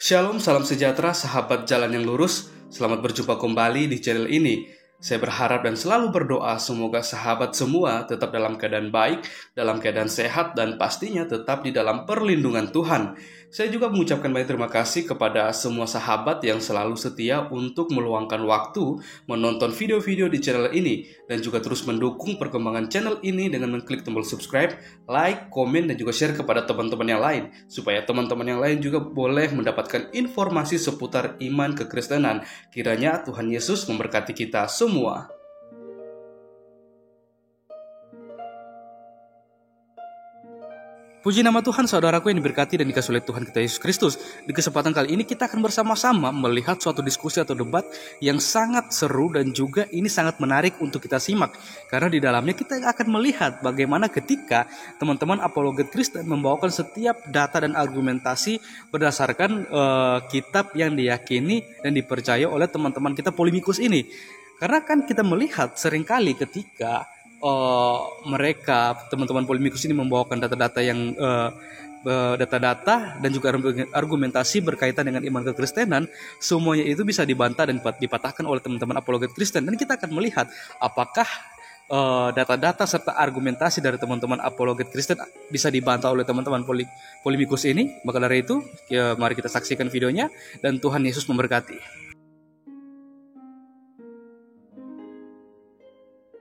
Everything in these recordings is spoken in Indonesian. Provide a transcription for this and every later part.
Shalom, salam sejahtera, sahabat jalan yang lurus. Selamat berjumpa kembali di channel ini. Saya berharap dan selalu berdoa semoga sahabat semua tetap dalam keadaan baik, dalam keadaan sehat, dan pastinya tetap di dalam perlindungan Tuhan. Saya juga mengucapkan banyak terima kasih kepada semua sahabat yang selalu setia untuk meluangkan waktu menonton video-video di channel ini dan juga terus mendukung perkembangan channel ini dengan mengklik tombol subscribe, like, komen, dan juga share kepada teman-teman yang lain supaya teman-teman yang lain juga boleh mendapatkan informasi seputar iman kekristenan. Kiranya Tuhan Yesus memberkati kita semua. Puji nama Tuhan, saudaraku yang diberkati dan dikasihi oleh Tuhan kita Yesus Kristus. Di kesempatan kali ini kita akan bersama-sama melihat suatu diskusi atau debat yang sangat seru dan juga ini sangat menarik untuk kita simak. Karena di dalamnya kita akan melihat bagaimana ketika teman-teman apologet Kristen membawakan setiap data dan argumentasi berdasarkan kitab yang diyakini dan dipercaya oleh teman-teman kita polemikus ini. Karena kan kita melihat seringkali ketika mereka teman-teman polemikus ini membawakan data-data yang data-data dan juga argumentasi berkaitan dengan iman kekristenan, semuanya itu bisa dibantah dan dipatahkan oleh teman-teman apologet Kristen. Dan kita akan melihat apakah data-data serta argumentasi dari teman-teman apologet Kristen bisa dibantah oleh teman-teman polemikus ini. Maka dari itu, mari kita saksikan videonya dan Tuhan Yesus memberkati.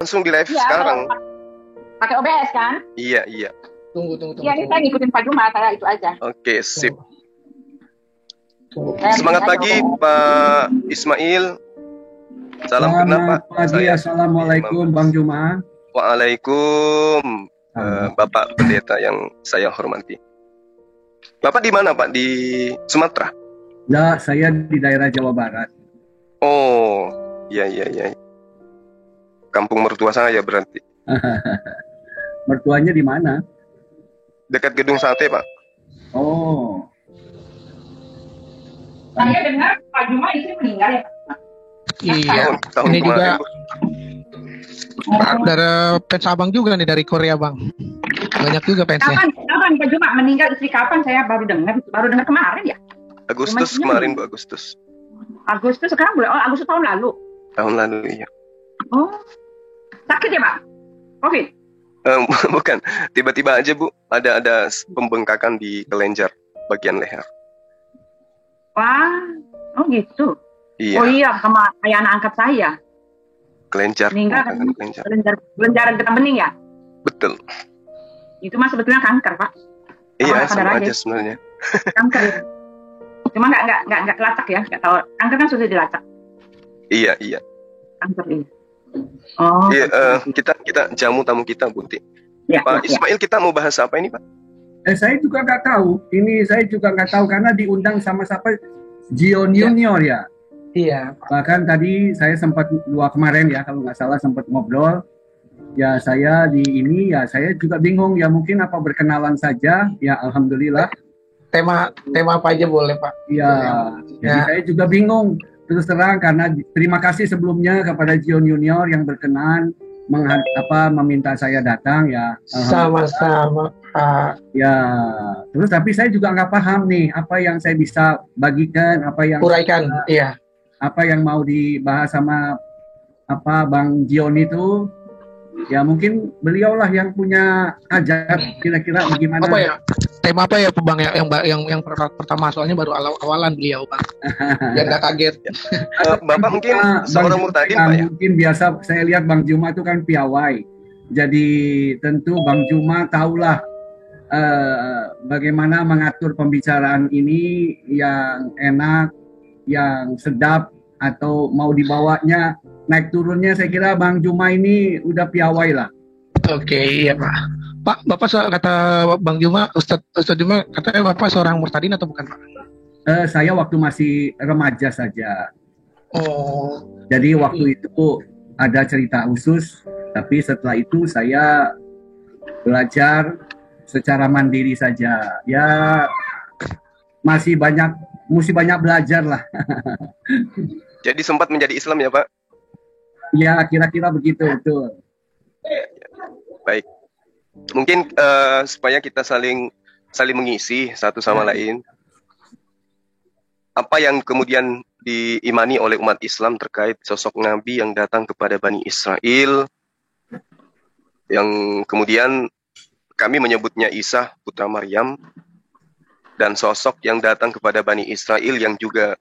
Langsung di live sekarang. Pakai OBS kan? Iya. Tunggu. Iya, ini saya ngikutin Pak Juma, saya itu aja. Oke, sip. Semangat pagi Pak Ismail. Salam kenal Pak. Pagi, assalamualaikum Bang Juma. Waalaikum. Bapak pendeta yang saya hormati. Bapak di mana Pak? Di Sumatera? Ya, saya di daerah Jawa Barat. Oh, iya. Kampung mertua saya berarti. Mertuanya di mana? Dekat gedung sate, Pak. Oh. Saya dengar Pak Juma istri meninggal ya, Pak? Iya. Tahun ini kemarin, juga dari fans abang juga nih dari Korea, Bang. Banyak juga fansnya. Kapan Pak Juma meninggal istri kapan? Saya baru dengar kemarin ya. Agustus kemarin, Bu, Agustus. Agustus sekarang bulan Agustus tahun lalu. Tahun lalu, iya. Oh. Sakit ya, Pak? Covid? Bukan, tiba-tiba aja Bu, ada pembengkakan di kelenjar bagian leher. Wah, oh gitu. Iya. Oh iya, sama kayak anak angkat saya. Kelenjar. Meninggal kelenjaran getah bening ya? Betul. Itu mah sebetulnya kanker, Pak. Iya, sama aja sebenarnya. Kanker itu. Cuma nggak kelacak ya, nggak tahu. Kanker kan sudah dilacak. Iya. Kanker ini. Oh. Iya, kita jamu tamu kita, Bunti. Ya, Pak Ismail, kita mau bahas apa ini, Pak? Saya juga nggak tahu. Ini saya juga nggak tahu karena diundang sama siapa? Gion Junior ya. Iya. Bahkan tadi saya sempat kemarin ya, kalau nggak salah sempat ngobrol. Ya saya saya juga bingung ya, mungkin apa berkenalan saja. Ya alhamdulillah. Tema apa aja boleh, Pak? Ya. Jadi saya juga bingung. Terus terang karena terima kasih sebelumnya kepada Gion Junior yang berkenan meminta saya datang ya. Sama-sama, Pak. Ya, terus tapi saya juga nggak paham nih apa yang saya bisa bagikan, Uraikan, iya. Apa yang mau dibahas sama Bang Gion itu. Ya mungkin beliaulah yang punya hajat kira-kira bagaimana. Apa ya? Tema apa ya, Bang, yang pertama, soalnya baru awalan beliau, Bang. Biar nggak kaget. Bapak mungkin seorang murtadin, Pak ya? Mungkin biasa saya lihat Bang Juma itu kan piawai. Jadi tentu Bang Juma tahulah bagaimana mengatur pembicaraan ini yang enak, yang sedap, atau mau dibawanya naik turunnya. Saya kira Bang Juma ini udah piawai lah. Oke, iya, Pak. Pak, Bapak kata Bang Juma, Ustadz Juma, katanya Bapak seorang murtadin atau bukan, Pak? Saya waktu masih remaja saja. Oh. Jadi waktu itu ada cerita khusus, tapi setelah itu saya belajar secara mandiri saja. Ya mesti banyak belajar lah. Jadi sempat menjadi Islam ya, Pak? Ya kira-kira begitu, betul. Baik. Mungkin supaya kita saling mengisi satu sama lain. apa yang kemudian diimani oleh umat Islam terkait sosok Nabi yang datang kepada Bani Israel, yang kemudian kami menyebutnya Isa putra Maryam, dan sosok yang datang kepada Bani Israel yang juga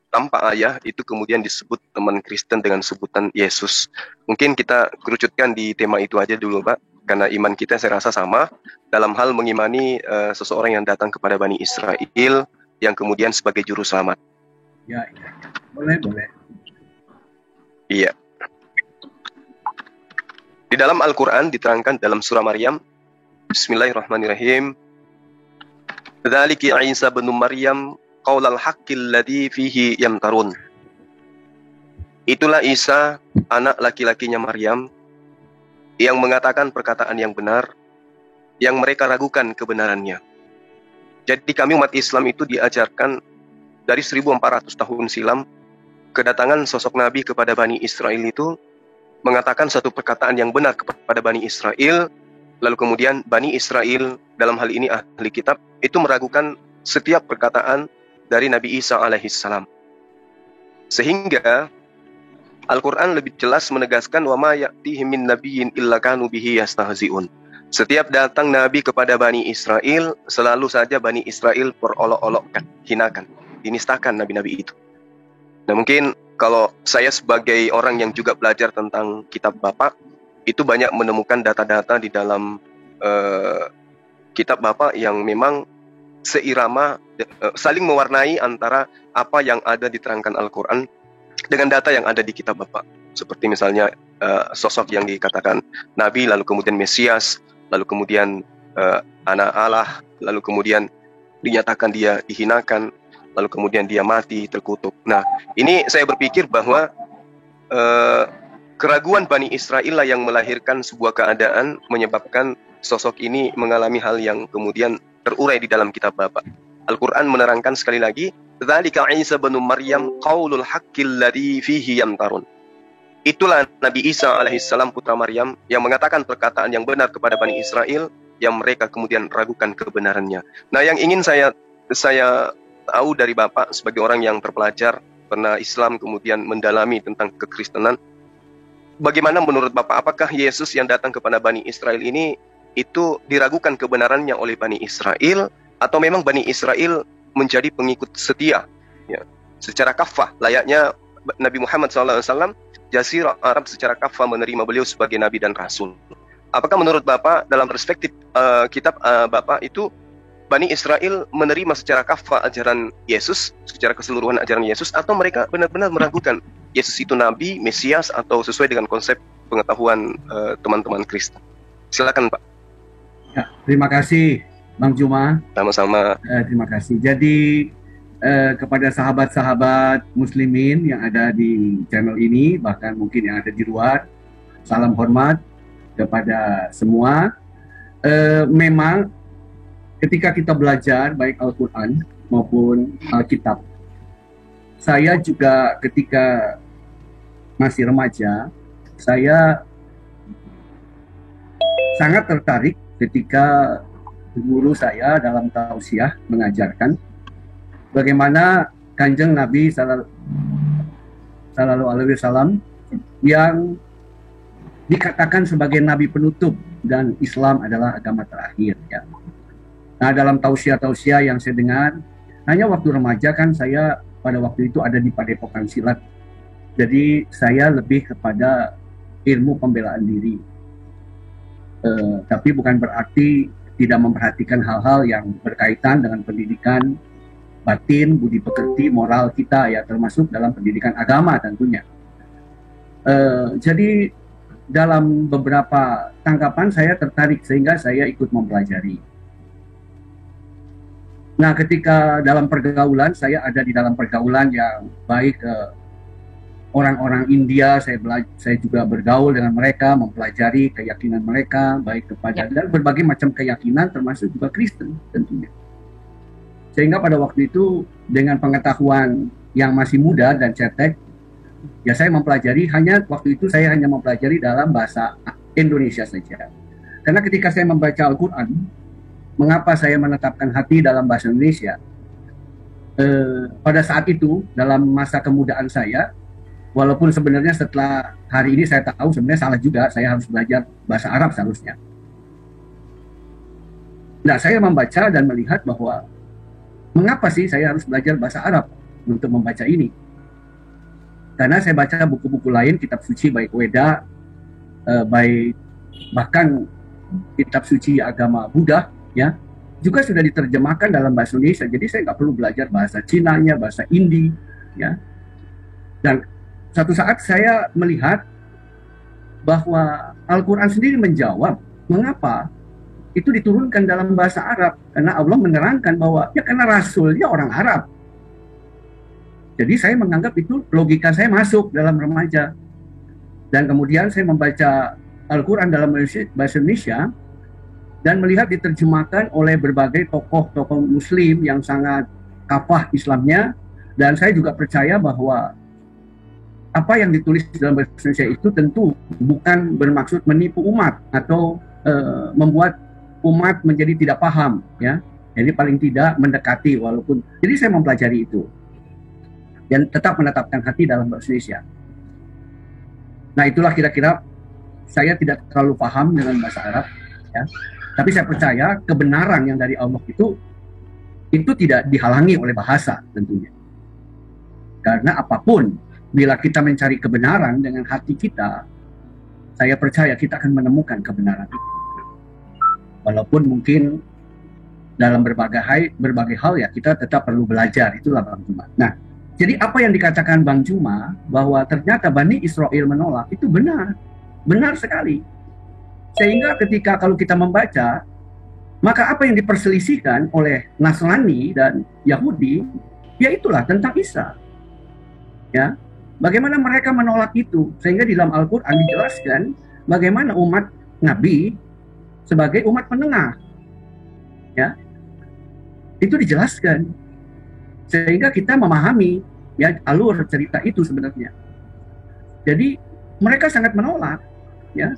tanpa ayah itu kemudian disebut teman Kristen dengan sebutan Yesus. Mungkin kita kerucutkan di tema itu aja dulu, Pak, karena iman kita saya rasa sama dalam hal mengimani seseorang yang datang kepada Bani Israel yang kemudian sebagai juru selamat. Ya. Boleh. Iya. Di dalam Al-Quran diterangkan dalam surah Maryam, Bismillahirrahmanirrahim, Dzalika Isa bin Maryam qaulal haqqil ladzi fihi yamtarun. Itulah Isa, anak laki-lakinya Maryam, yang mengatakan perkataan yang benar, yang mereka ragukan kebenarannya. Jadi kami umat Islam itu diajarkan dari 1400 tahun silam, kedatangan sosok Nabi kepada Bani Israel itu mengatakan satu perkataan yang benar kepada Bani Israel, lalu kemudian Bani Israel, dalam hal ini ahli kitab, itu meragukan setiap perkataan dari Nabi Isa alaihissalam. Sehingga Al-Quran lebih jelas menegaskan, وَمَا يَأْتِهِمْ مِنْ نَبِيٍّ إِلَّا كَانُوا بِهِ يَسْتَهْزِئُونَ. Setiap datang Nabi kepada Bani Israel, selalu saja Bani Israel perolok-olokkan, hinakan, dinistakan Nabi-Nabi itu. Nah mungkin kalau saya sebagai orang yang juga belajar tentang kitab Bapak, itu banyak menemukan data-data di dalam kitab Bapak yang memang seirama, saling mewarnai antara apa yang ada diterangkan Al-Quran dengan data yang ada di kitab Bapak. Seperti misalnya sosok yang dikatakan Nabi, lalu kemudian Mesias, lalu kemudian anak Allah, lalu kemudian dinyatakan dia dihinakan, lalu kemudian dia mati, terkutuk. Nah, ini saya berpikir bahwa keraguan Bani Israel lah yang melahirkan sebuah keadaan menyebabkan sosok ini mengalami hal yang kemudian terurai di dalam kitab Bapak. Al-Quran menerangkan sekali lagi, Dzalika Isa bin Maryam qaulul haqqil ladzi fihi yamtarun. Itulah Nabi Isa alaihissalam putra Maryam yang mengatakan perkataan yang benar kepada Bani Israel yang mereka kemudian ragukan kebenarannya. Nah, yang ingin saya tahu dari Bapak sebagai orang yang terpelajar, pernah Islam kemudian mendalami tentang kekristenan, bagaimana menurut Bapak, apakah Yesus yang datang kepada Bani Israel ini itu diragukan kebenarannya oleh Bani Israel, atau memang Bani Israel menjadi pengikut setia ya, secara kafah, layaknya Nabi Muhammad SAW, Jazirah Arab secara kafah menerima beliau sebagai Nabi dan Rasul. Apakah menurut Bapak dalam perspektif kitab Bapak itu Bani Israel menerima secara kafah ajaran Yesus, secara keseluruhan ajaran Yesus, atau mereka benar-benar meragukan Yesus itu Nabi, Mesias, atau sesuai dengan konsep pengetahuan teman-teman Kristen? Silakan Pak. Ya, terima kasih Bang Juma. Sama-sama. Terima kasih. Jadi kepada sahabat-sahabat muslimin yang ada di channel ini, bahkan mungkin yang ada di luar, salam hormat kepada semua. Memang ketika kita belajar baik Al-Quran maupun Alkitab, saya juga ketika masih remaja, saya sangat tertarik ketika guru saya dalam tausiah mengajarkan bagaimana Kanjeng Nabi Sallallahu Alaihi Wasallam yang dikatakan sebagai Nabi penutup dan Islam adalah agama terakhir ya. Nah, dalam tausiah-tausiah yang saya dengar, hanya waktu remaja kan saya pada waktu itu ada di Padepokan Silat. Jadi saya lebih kepada ilmu pembelaan diri. Tapi bukan berarti tidak memperhatikan hal-hal yang berkaitan dengan pendidikan batin, budi pekerti, moral kita ya, termasuk dalam pendidikan agama tentunya. Jadi dalam beberapa tanggapan saya tertarik sehingga saya ikut mempelajari. Nah, ketika dalam pergaulan, saya ada di dalam pergaulan yang baik orang-orang India, saya juga bergaul dengan mereka, mempelajari keyakinan mereka, baik kepada dan berbagai macam keyakinan, termasuk juga Kristen tentunya. Sehingga pada waktu itu dengan pengetahuan yang masih muda dan cetek, ya saya mempelajari, waktu itu saya hanya mempelajari dalam bahasa Indonesia saja. Karena ketika saya membaca Al-Quran, mengapa saya menetapkan hati dalam bahasa Indonesia? pada saat itu dalam masa kemudaan saya, walaupun sebenarnya setelah hari ini saya tahu sebenarnya salah juga, saya harus belajar bahasa Arab seharusnya. Nah, saya membaca dan melihat bahwa mengapa sih saya harus belajar bahasa Arab untuk membaca ini? Karena saya baca buku-buku lain, kitab suci baik Weda, baik bahkan kitab suci agama Buddha, ya, juga sudah diterjemahkan dalam bahasa Indonesia. Jadi saya nggak perlu belajar bahasa Cinanya, bahasa Hindi, ya. Dan satu saat saya melihat bahwa Al-Quran sendiri menjawab mengapa itu diturunkan dalam bahasa Arab, karena Allah menerangkan bahwa ya karena Rasulnya orang Arab. Jadi saya menganggap itu logika saya masuk dalam remaja. Dan kemudian saya membaca Al-Quran dalam bahasa Indonesia dan melihat diterjemahkan oleh berbagai tokoh-tokoh Muslim yang sangat kafah Islamnya. Dan saya juga percaya bahwa apa yang ditulis dalam bahasa Indonesia itu tentu bukan bermaksud menipu umat atau membuat umat menjadi tidak paham, ya. Jadi paling tidak mendekati walaupun. Jadi saya mempelajari itu dan tetap menetapkan hati dalam bahasa Indonesia. Nah, itulah kira-kira saya tidak terlalu paham dengan bahasa Arab, ya. Tapi saya percaya kebenaran yang dari Allah itu tidak dihalangi oleh bahasa tentunya. Karena apapun, bila kita mencari kebenaran dengan hati kita, saya percaya kita akan menemukan kebenaran itu. Walaupun mungkin dalam berbagai hal ya kita tetap perlu belajar, itulah Bang Juma. Nah, jadi apa yang dikatakan Bang Juma bahwa ternyata Bani Israel menolak itu benar sekali. Sehingga ketika kalau kita membaca, maka apa yang diperselisihkan oleh Nasrani dan Yahudi, ya itulah tentang Isa. Ya, bagaimana mereka menolak itu, sehingga di dalam Al-Quran dijelaskan bagaimana umat Nabi sebagai umat penengah. Ya, itu dijelaskan. Sehingga kita memahami ya alur cerita itu sebenarnya. Jadi mereka sangat menolak, ya.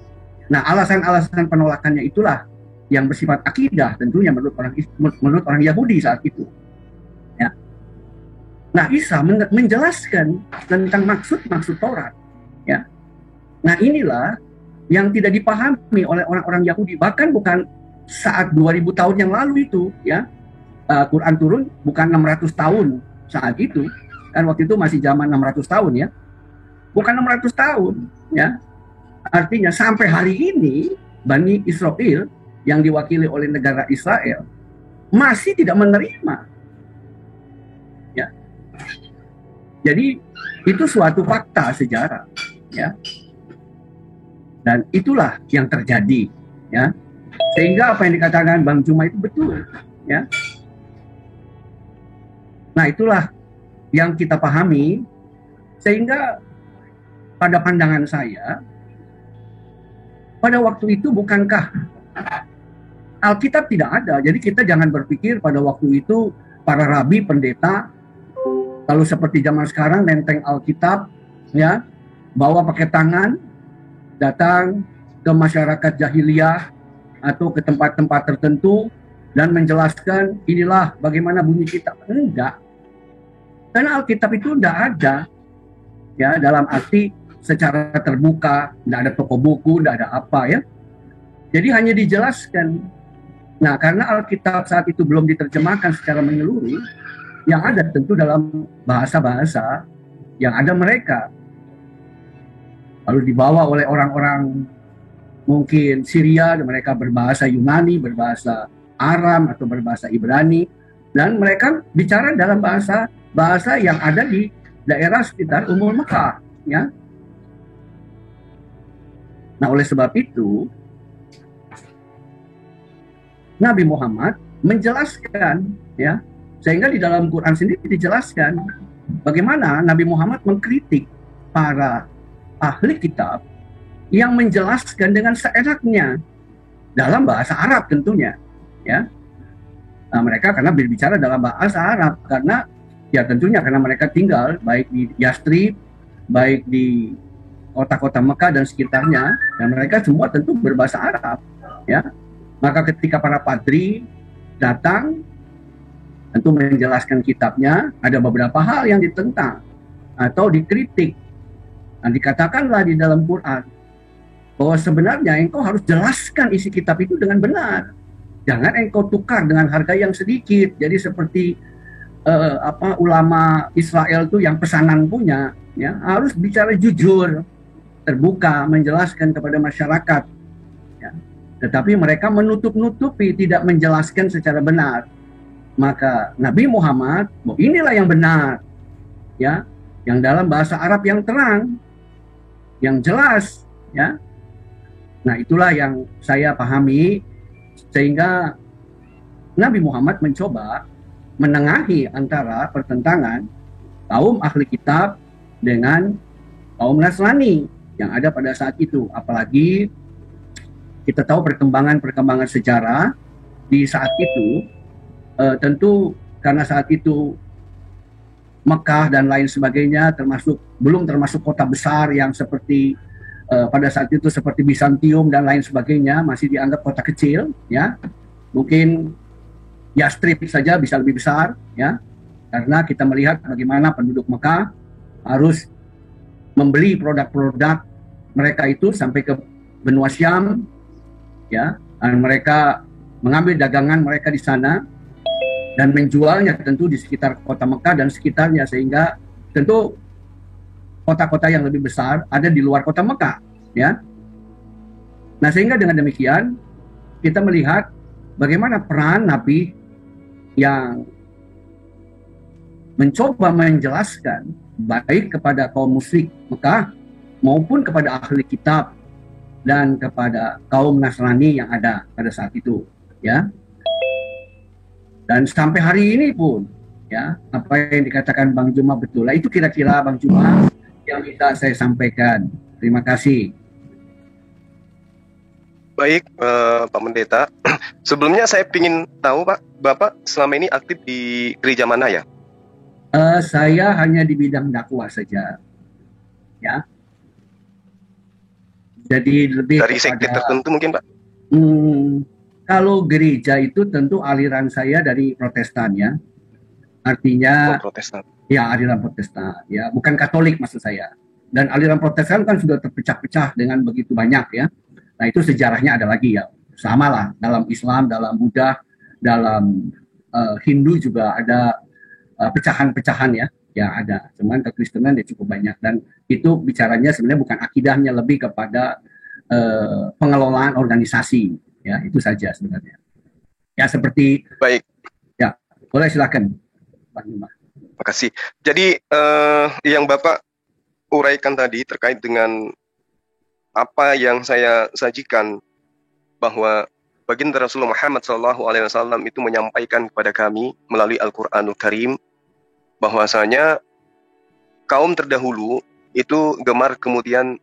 Nah, alasan-alasan penolakannya itulah yang bersifat akidah tentunya menurut orang Yahudi saat itu. Ya. Nah, Isa menjelaskan tentang maksud Taurat, ya. Nah, inilah yang tidak dipahami oleh orang-orang Yahudi, bahkan bukan saat 2000 tahun yang lalu itu, ya. Quran turun bukan 600 tahun saat itu, kan waktu itu masih zaman 600 tahun, ya. Bukan 600 tahun, ya. Artinya sampai hari ini Bani Israel yang diwakili oleh negara Israel masih tidak menerima, ya. Jadi itu suatu fakta sejarah, ya. Dan itulah yang terjadi, ya. Sehingga apa yang dikatakan Bang Juma itu betul, ya. Nah, itulah yang kita pahami, sehingga pada pandangan saya, pada waktu itu bukankah Alkitab tidak ada? Jadi kita jangan berpikir pada waktu itu para rabi, pendeta, kalau seperti zaman sekarang nenteng Alkitab, ya, bawa pakai tangan, datang ke masyarakat jahiliyah atau ke tempat-tempat tertentu dan menjelaskan inilah bagaimana bunyi kitab. Enggak. Karena Alkitab itu tidak ada, ya, dalam arti secara terbuka, tidak ada toko buku, tidak ada apa, ya. Jadi hanya dijelaskan. Nah, karena Alkitab saat itu belum diterjemahkan secara menyeluruh, yang ada tentu dalam bahasa-bahasa yang ada mereka. Lalu dibawa oleh orang-orang mungkin Syria, dan mereka berbahasa Yunani, berbahasa Aram atau berbahasa Ibrani, dan mereka bicara dalam bahasa yang ada di daerah sekitar Umul Mekah, ya. Nah, oleh sebab itu Nabi Muhammad menjelaskan, ya, sehingga di dalam Quran sendiri dijelaskan bagaimana Nabi Muhammad mengkritik para ahli kitab yang menjelaskan dengan seenaknya dalam bahasa Arab tentunya, ya. Nah, mereka karena berbicara dalam bahasa Arab karena ya tentunya karena mereka tinggal baik di Yastrib, baik di kota-kota Mekah dan sekitarnya, dan mereka semua tentu berbahasa Arab, ya. Maka ketika para padri datang tentu menjelaskan kitabnya, ada beberapa hal yang ditentang atau dikritik. Dan dikatakanlah di dalam Quran bahwa sebenarnya engkau harus jelaskan isi kitab itu dengan benar. Jangan engkau tukar dengan harga yang sedikit. Jadi seperti ulama Israel itu yang pesanan punya, ya, harus bicara jujur, terbuka, menjelaskan kepada masyarakat. Ya. Tetapi mereka menutup-nutupi, tidak menjelaskan secara benar. Maka Nabi Muhammad, inilah yang benar, ya, yang dalam bahasa Arab yang terang, yang jelas, ya. Nah, itulah yang saya pahami, sehingga Nabi Muhammad mencoba menengahi antara pertentangan kaum ahli kitab dengan kaum Nasrani yang ada pada saat itu. Apalagi kita tahu perkembangan sejarah di saat itu, tentu karena saat itu Mekah dan lain sebagainya belum termasuk kota besar yang seperti pada saat itu seperti Bizantium dan lain sebagainya, masih dianggap kota kecil, ya. Mungkin Yastrib saja bisa lebih besar, ya, karena kita melihat bagaimana penduduk Mekah harus membeli produk-produk mereka itu sampai ke benua Syam, ya, dan mereka mengambil dagangan mereka di sana dan menjualnya tentu di sekitar kota Mekah dan sekitarnya, sehingga tentu kota-kota yang lebih besar ada di luar kota Mekah, ya. Nah, sehingga dengan demikian kita melihat bagaimana peran Nabi yang mencoba menjelaskan baik kepada kaum musyrik Mekah maupun kepada ahli kitab dan kepada kaum Nasrani yang ada pada saat itu, ya. Dan sampai hari ini pun, ya, apa yang dikatakan Bang Juma betul. Nah, itu kira-kira Bang Juma yang bisa saya sampaikan. Terima kasih. Baik, Pak Pendeta. Sebelumnya saya ingin tahu, Pak, Bapak selama ini aktif di gereja mana ya? Saya hanya di bidang dakwah saja, ya. Jadi lebih dari sekte tertentu mungkin, Pak? Kalau gereja itu tentu aliran saya dari Protestan, ya. Artinya, Protestan. Ya, aliran Protestan, ya, bukan Katolik maksud saya. Dan aliran Protestan kan sudah terpecah-pecah dengan begitu banyak, ya. Nah, itu sejarahnya ada lagi, ya. Sama lah, dalam Islam, dalam Buddha, dalam Hindu juga ada pecahan-pecahan, ya. Ya, ada. Cuman kekristenan ya cukup banyak. Dan itu bicaranya sebenarnya bukan akidahnya, lebih kepada pengelolaan organisasi. Ya, itu saja sebenarnya. Ya, seperti... Baik. Ya, boleh silakan, Pak Nima. Terima kasih. Jadi, yang Bapak uraikan tadi terkait dengan apa yang saya sajikan, bahwa baginda Rasulullah Muhammad SAW itu menyampaikan kepada kami melalui Al-Quranul Karim bahwasanya kaum terdahulu itu gemar kemudian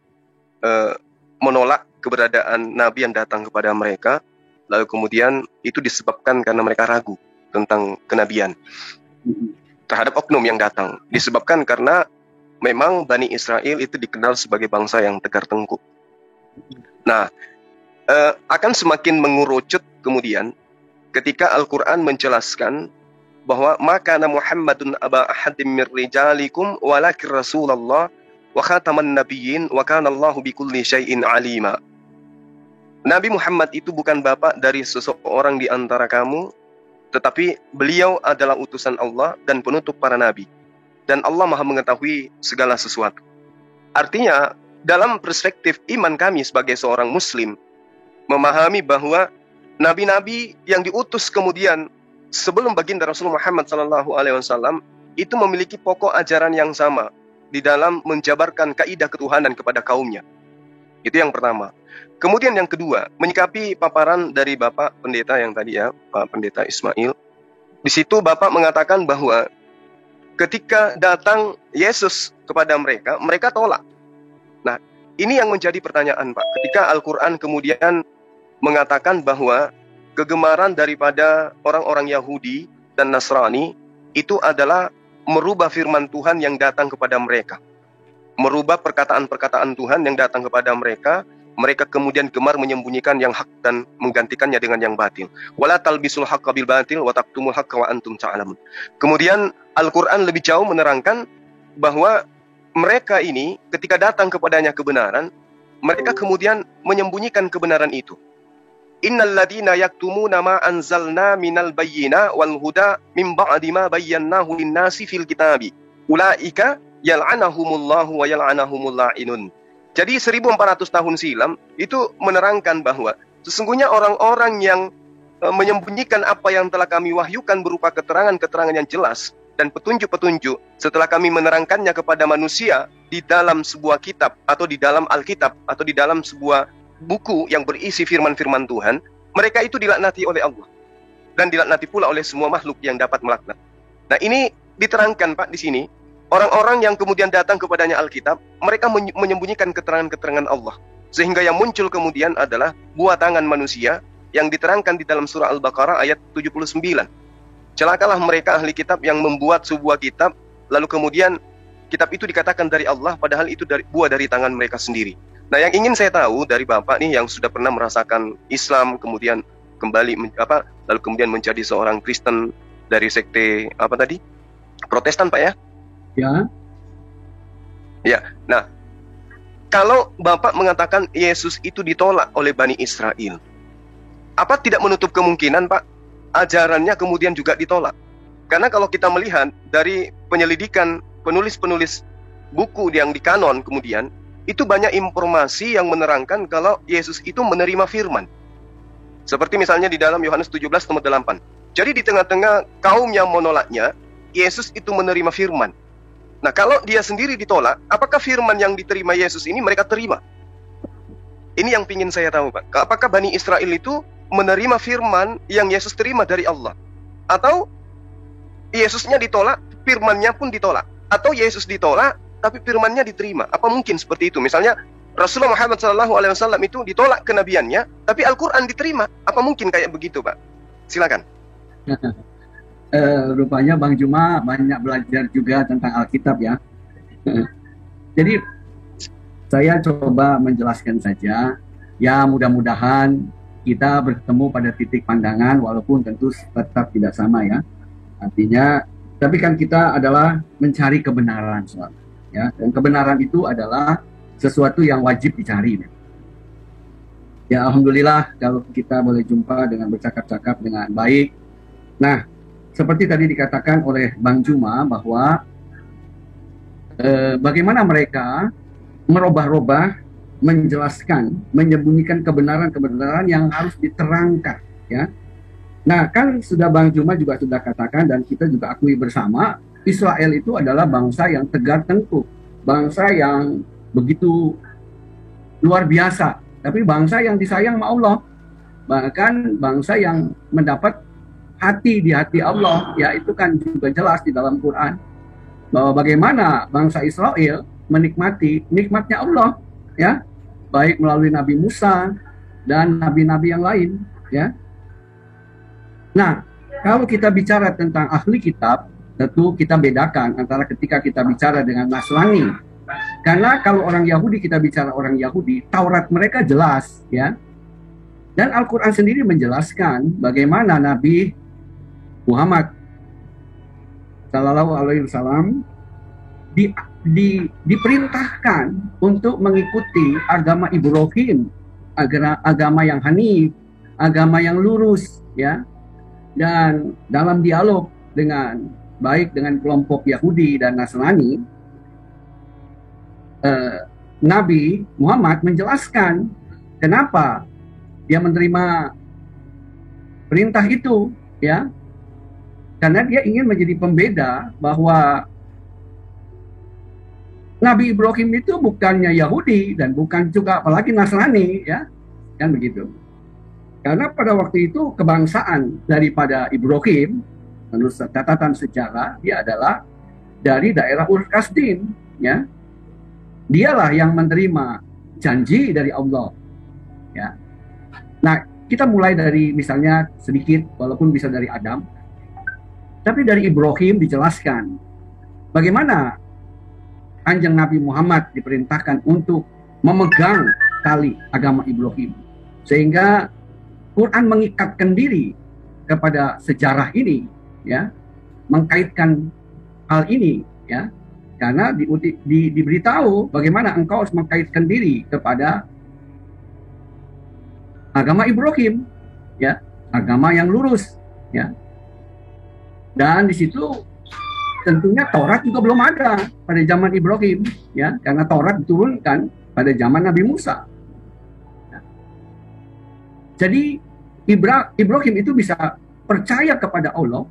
menolak keberadaan Nabi yang datang kepada mereka, lalu kemudian itu disebabkan karena mereka ragu tentang kenabian terhadap oknum yang datang, disebabkan karena memang Bani Israel itu dikenal sebagai bangsa yang tegar tengkuk. Nah, akan semakin mengerucut kemudian ketika Al-Quran menjelaskan bahwa maka Muhammadun aba ahadim mir rijalikum walakin Rasulullah wa khataman nabiyyin wa kana Allahu bikulli syai'in alima. Nabi Muhammad itu bukan bapak dari seseorang di antara kamu, tetapi beliau adalah utusan Allah dan penutup para nabi. Dan Allah Maha mengetahui segala sesuatu. Artinya, dalam perspektif iman kami sebagai seorang muslim, memahami bahwa nabi-nabi yang diutus kemudian sebelum baginda Rasulullah Muhammad SAW itu memiliki pokok ajaran yang sama di dalam menjabarkan kaidah ketuhanan kepada kaumnya. Itu yang pertama. Kemudian yang kedua, menyikapi paparan dari Bapak Pendeta yang tadi, ya, Pak Pendeta Ismail. Di situ Bapak mengatakan bahwa ketika datang Yesus kepada mereka, mereka tolak. Nah, ini yang menjadi pertanyaan, Pak. Ketika Al-Quran kemudian mengatakan bahwa kegemaran daripada orang-orang Yahudi dan Nasrani itu adalah merubah firman Tuhan yang datang kepada mereka, merubah perkataan-perkataan Tuhan yang datang kepada mereka, Mereka kemudian gemar menyembunyikan yang hak dan menggantikannya dengan yang batil. Wala talbisul haqqa bil batil wa taqtumul haqqa wa antum ta'lamun. Kemudian Al-Qur'an lebih jauh menerangkan bahwa mereka ini ketika datang kepadanya kebenaran, mereka kemudian menyembunyikan kebenaran itu. Innal ladina yaktumuna ma anzalna minal bayyina wal huda min ba'di ma bayyanahu lin-nasi fil kitabi. Ulaika yal'anahumullahu wa yal'anahumul la'inun. Jadi 1400 tahun silam itu menerangkan bahwa sesungguhnya orang-orang yang menyembunyikan apa yang telah kami wahyukan berupa keterangan-keterangan yang jelas dan petunjuk-petunjuk setelah kami menerangkannya kepada manusia di dalam sebuah kitab atau di dalam Alkitab atau di dalam sebuah buku yang berisi firman-firman Tuhan, mereka itu dilaknati oleh Allah dan dilaknati pula oleh semua makhluk yang dapat melaknat. Nah, ini diterangkan Pak di sini. Orang-orang yang kemudian datang kepadanya Alkitab, mereka menyembunyikan keterangan-keterangan Allah. Sehingga yang muncul kemudian adalah buatan manusia yang diterangkan di dalam surah Al-Baqarah ayat 79. Celakalah mereka ahli kitab yang membuat sebuah kitab, lalu kemudian kitab itu dikatakan dari Allah, padahal itu buah dari tangan mereka sendiri. Nah, yang ingin saya tahu dari Bapak nih yang sudah pernah merasakan Islam, kemudian kembali lalu kemudian menjadi seorang Kristen dari sekte Protestan, Pak ya? Ya. Ya, nah, kalau Bapak mengatakan Yesus itu ditolak oleh Bani Israel, apa tidak menutup kemungkinan, Pak, ajarannya kemudian juga ditolak? Karena kalau kita melihat dari penyelidikan penulis-penulis buku yang di kanon kemudian, itu banyak informasi yang menerangkan kalau Yesus itu menerima firman. Seperti misalnya di dalam Yohanes 17:8. Jadi di tengah-tengah kaum yang menolaknya, Yesus itu menerima firman. Nah, kalau dia sendiri ditolak, apakah firman yang diterima Yesus ini mereka terima? Ini yang ingin saya tahu, Pak. Apakah Bani Israel itu menerima firman yang Yesus terima dari Allah? Atau Yesusnya ditolak, firmannya pun ditolak? Atau Yesus ditolak, tapi firmannya diterima? Apa mungkin seperti itu? Misalnya, Rasulullah Muhammad SAW itu ditolak kenabiannya, tapi Al-Quran diterima. Apa mungkin kayak begitu, Pak? Silakan. Rupanya Bang Juma banyak belajar juga tentang Alkitab ya. Jadi saya coba menjelaskan saja. Ya, mudah-mudahan kita bertemu pada titik pandangan walaupun tentu tetap tidak sama ya. Artinya, tapi kan kita adalah mencari kebenaran selalu ya. Dan kebenaran itu adalah sesuatu yang wajib dicari. Ya, alhamdulillah kalau kita boleh jumpa dengan bercakap-cakap dengan baik. Nah, seperti tadi dikatakan oleh Bang Juma bahwa bagaimana mereka merubah-rubah, menjelaskan, menyembunyikan kebenaran-kebenaran yang harus diterangkan, ya. Nah, kan sudah Bang Juma juga sudah katakan dan kita juga akui bersama, Israel itu adalah bangsa yang tegar tengkuk, bangsa yang begitu luar biasa, tapi bangsa yang disayang sama Allah, bahkan bangsa yang mendapat hati di hati Allah, ya itu kan juga jelas di dalam Quran bahwa bagaimana bangsa Israel menikmati nikmatnya Allah, ya, baik melalui Nabi Musa dan nabi-nabi yang lain, ya. Nah, kalau kita bicara tentang ahli kitab, tentu kita bedakan antara ketika kita bicara dengan Nasrani, karena kalau orang Yahudi kita bicara orang Yahudi, Taurat mereka jelas, ya, dan Al-Quran sendiri menjelaskan bagaimana Nabi Muhammad Sallallahu Alaihi Wasallam diperintahkan untuk mengikuti agama Ibrahim, agama yang hanif, agama yang lurus, ya. Dan dalam dialog dengan baik dengan kelompok Yahudi dan Nasrani, Nabi Muhammad menjelaskan kenapa dia menerima perintah itu, ya. Karena dia ingin menjadi pembeda bahwa Nabi Ibrahim itu bukannya Yahudi dan bukan juga apalagi Nasrani, ya, kan begitu. Karena pada waktu itu kebangsaan daripada Ibrahim menurut catatan sejarah dia adalah dari daerah Ur-Kasdim, ya. Dialah yang menerima janji dari Allah, ya. Nah, kita mulai dari misalnya sedikit walaupun bisa dari Adam. Tapi dari Ibrahim dijelaskan bagaimana Kanjeng Nabi Muhammad diperintahkan untuk memegang sekali agama Ibrahim. Sehingga Quran mengikatkan diri kepada sejarah ini, ya, mengkaitkan hal ini, ya, karena diberitahu bagaimana engkau harus mengkaitkan diri kepada agama Ibrahim, ya, agama yang lurus, ya. Dan di situ tentunya Taurat juga belum ada pada zaman Ibrahim, ya, karena Taurat diturunkan pada zaman Nabi Musa. Ya. Jadi Ibrahim itu bisa percaya kepada Allah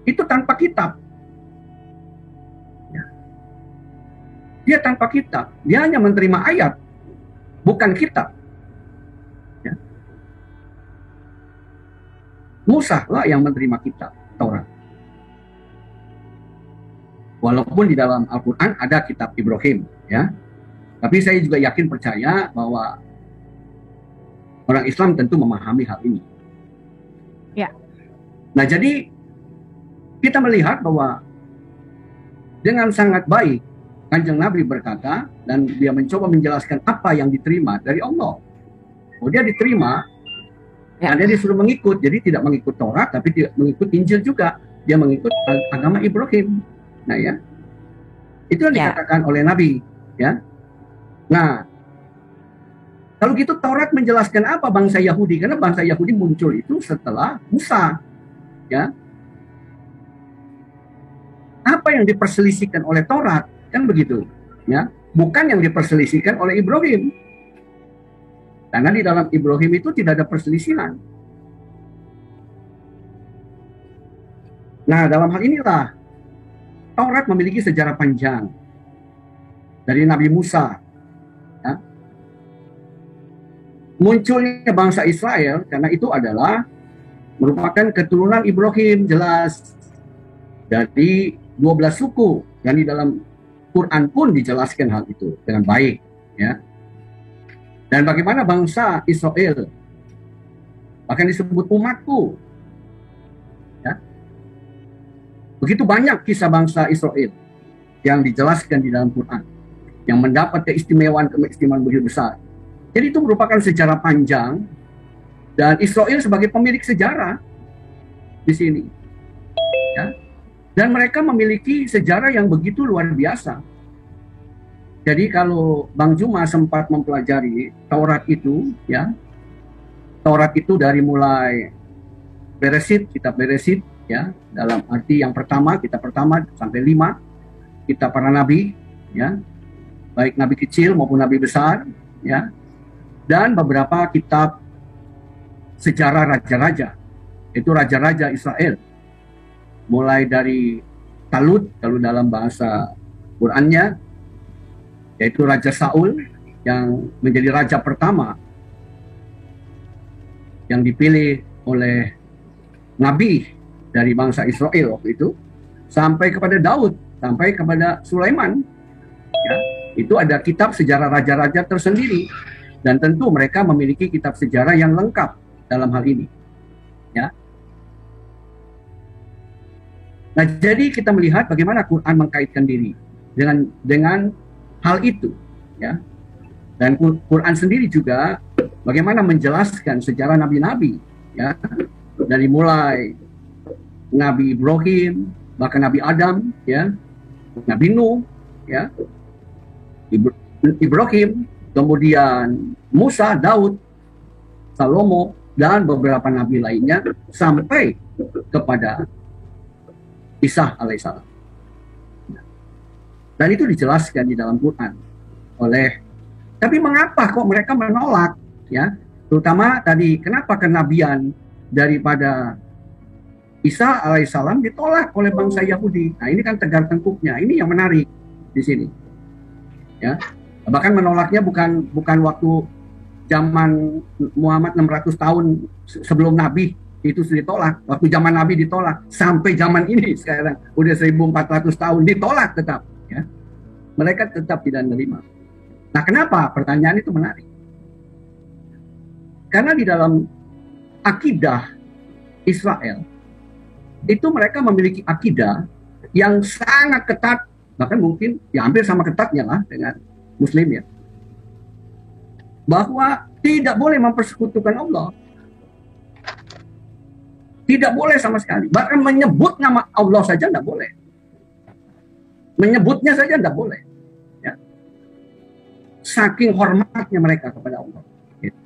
itu tanpa kitab. Ya. Dia tanpa kitab, dia hanya menerima ayat, bukan kitab. Ya. Musa lah yang menerima kitab Taurat. Walaupun di dalam Al-Quran ada kitab Ibrahim, ya, tapi saya juga yakin percaya bahwa orang Islam tentu memahami hal ini. Ya. Nah, jadi kita melihat bahwa dengan sangat baik Kanjeng Nabi berkata, dan dia mencoba menjelaskan apa yang diterima dari Allah. Oh, dia diterima, dan dia disuruh mengikut, jadi tidak mengikut Taurat, tapi tidak mengikut Injil juga, dia mengikut agama Ibrahim. Nah, ya, itu yang dikatakan oleh Nabi, ya. Nah, kalau gitu Taurat menjelaskan apa bangsa Yahudi? Karena bangsa Yahudi muncul itu setelah Musa, ya. Apa yang diperselisihkan oleh Taurat, kan begitu, ya. Bukan yang diperselisihkan oleh Ibrahim. Karena di dalam Ibrahim itu tidak ada perselisihan. Nah, dalam hal inilah Taurat memiliki sejarah panjang dari Nabi Musa, ya. Munculnya bangsa Israel karena itu adalah merupakan keturunan Ibrahim, jelas, dari 12 suku, dan di dalam Quran pun dijelaskan hal itu dengan baik, ya. Dan bagaimana bangsa Israel bahkan disebut umatku, ya. Begitu banyak kisah bangsa Israel yang dijelaskan di dalam Quran, yang mendapat keistimewaan begitu besar. Jadi itu merupakan sejarah panjang, dan Israel sebagai pemilik sejarah di sini, ya. Dan mereka memiliki sejarah yang begitu luar biasa. Jadi kalau Bang Juma sempat mempelajari Taurat itu, ya, Taurat itu dari mulai Beresit, kitab Beresit, ya, dalam arti yang pertama, kitab pertama sampai 5, kitab para nabi, ya, baik nabi kecil maupun nabi besar, ya, dan beberapa kitab sejarah raja-raja, itu raja-raja Israel, mulai dari Talut, kalau dalam bahasa Qurannya, yaitu Raja Saul yang menjadi raja pertama yang dipilih oleh nabi dari bangsa Israel waktu itu, sampai kepada Daud, sampai kepada Sulaiman, ya, itu ada kitab sejarah raja-raja tersendiri, dan tentu mereka memiliki kitab sejarah yang lengkap dalam hal ini, ya. Nah, jadi kita melihat bagaimana Quran mengkaitkan diri dengan hal itu, ya. Dan Quran sendiri juga bagaimana menjelaskan sejarah nabi-nabi, ya, dari mulai Nabi Ibrahim, bahkan Nabi Adam, ya, Nabi Nuh, ya, Ibrahim, kemudian Musa, Daud, Salomo, dan beberapa nabi lainnya sampai kepada Isa alaihissalam. Dan itu dijelaskan di dalam Quran tapi mengapa kok mereka menolak, ya, terutama tadi kenapa kenabian daripada Isa alaihissalam ditolak oleh bangsa Yahudi. Nah, ini kan tegar tengkuknya. Ini yang menarik di sini, ya. Bahkan menolaknya bukan waktu zaman Muhammad 600 tahun sebelum Nabi itu sudah ditolak. Waktu zaman Nabi ditolak, sampai zaman ini sekarang udah 1400 tahun ditolak tetap, ya. Mereka tetap tidak menerima. Nah, kenapa? Pertanyaan itu menarik. Karena di dalam akidah Israel itu mereka memiliki akidah yang sangat ketat, bahkan mungkin ya hampir sama ketatnya lah dengan Muslim, ya. bahwa tidak boleh mempersekutukan Allah. Tidak boleh sama sekali. Bahkan menyebut nama Allah saja tidak boleh. Menyebutnya saja tidak boleh. Ya. Saking hormatnya mereka kepada Allah. Gitu.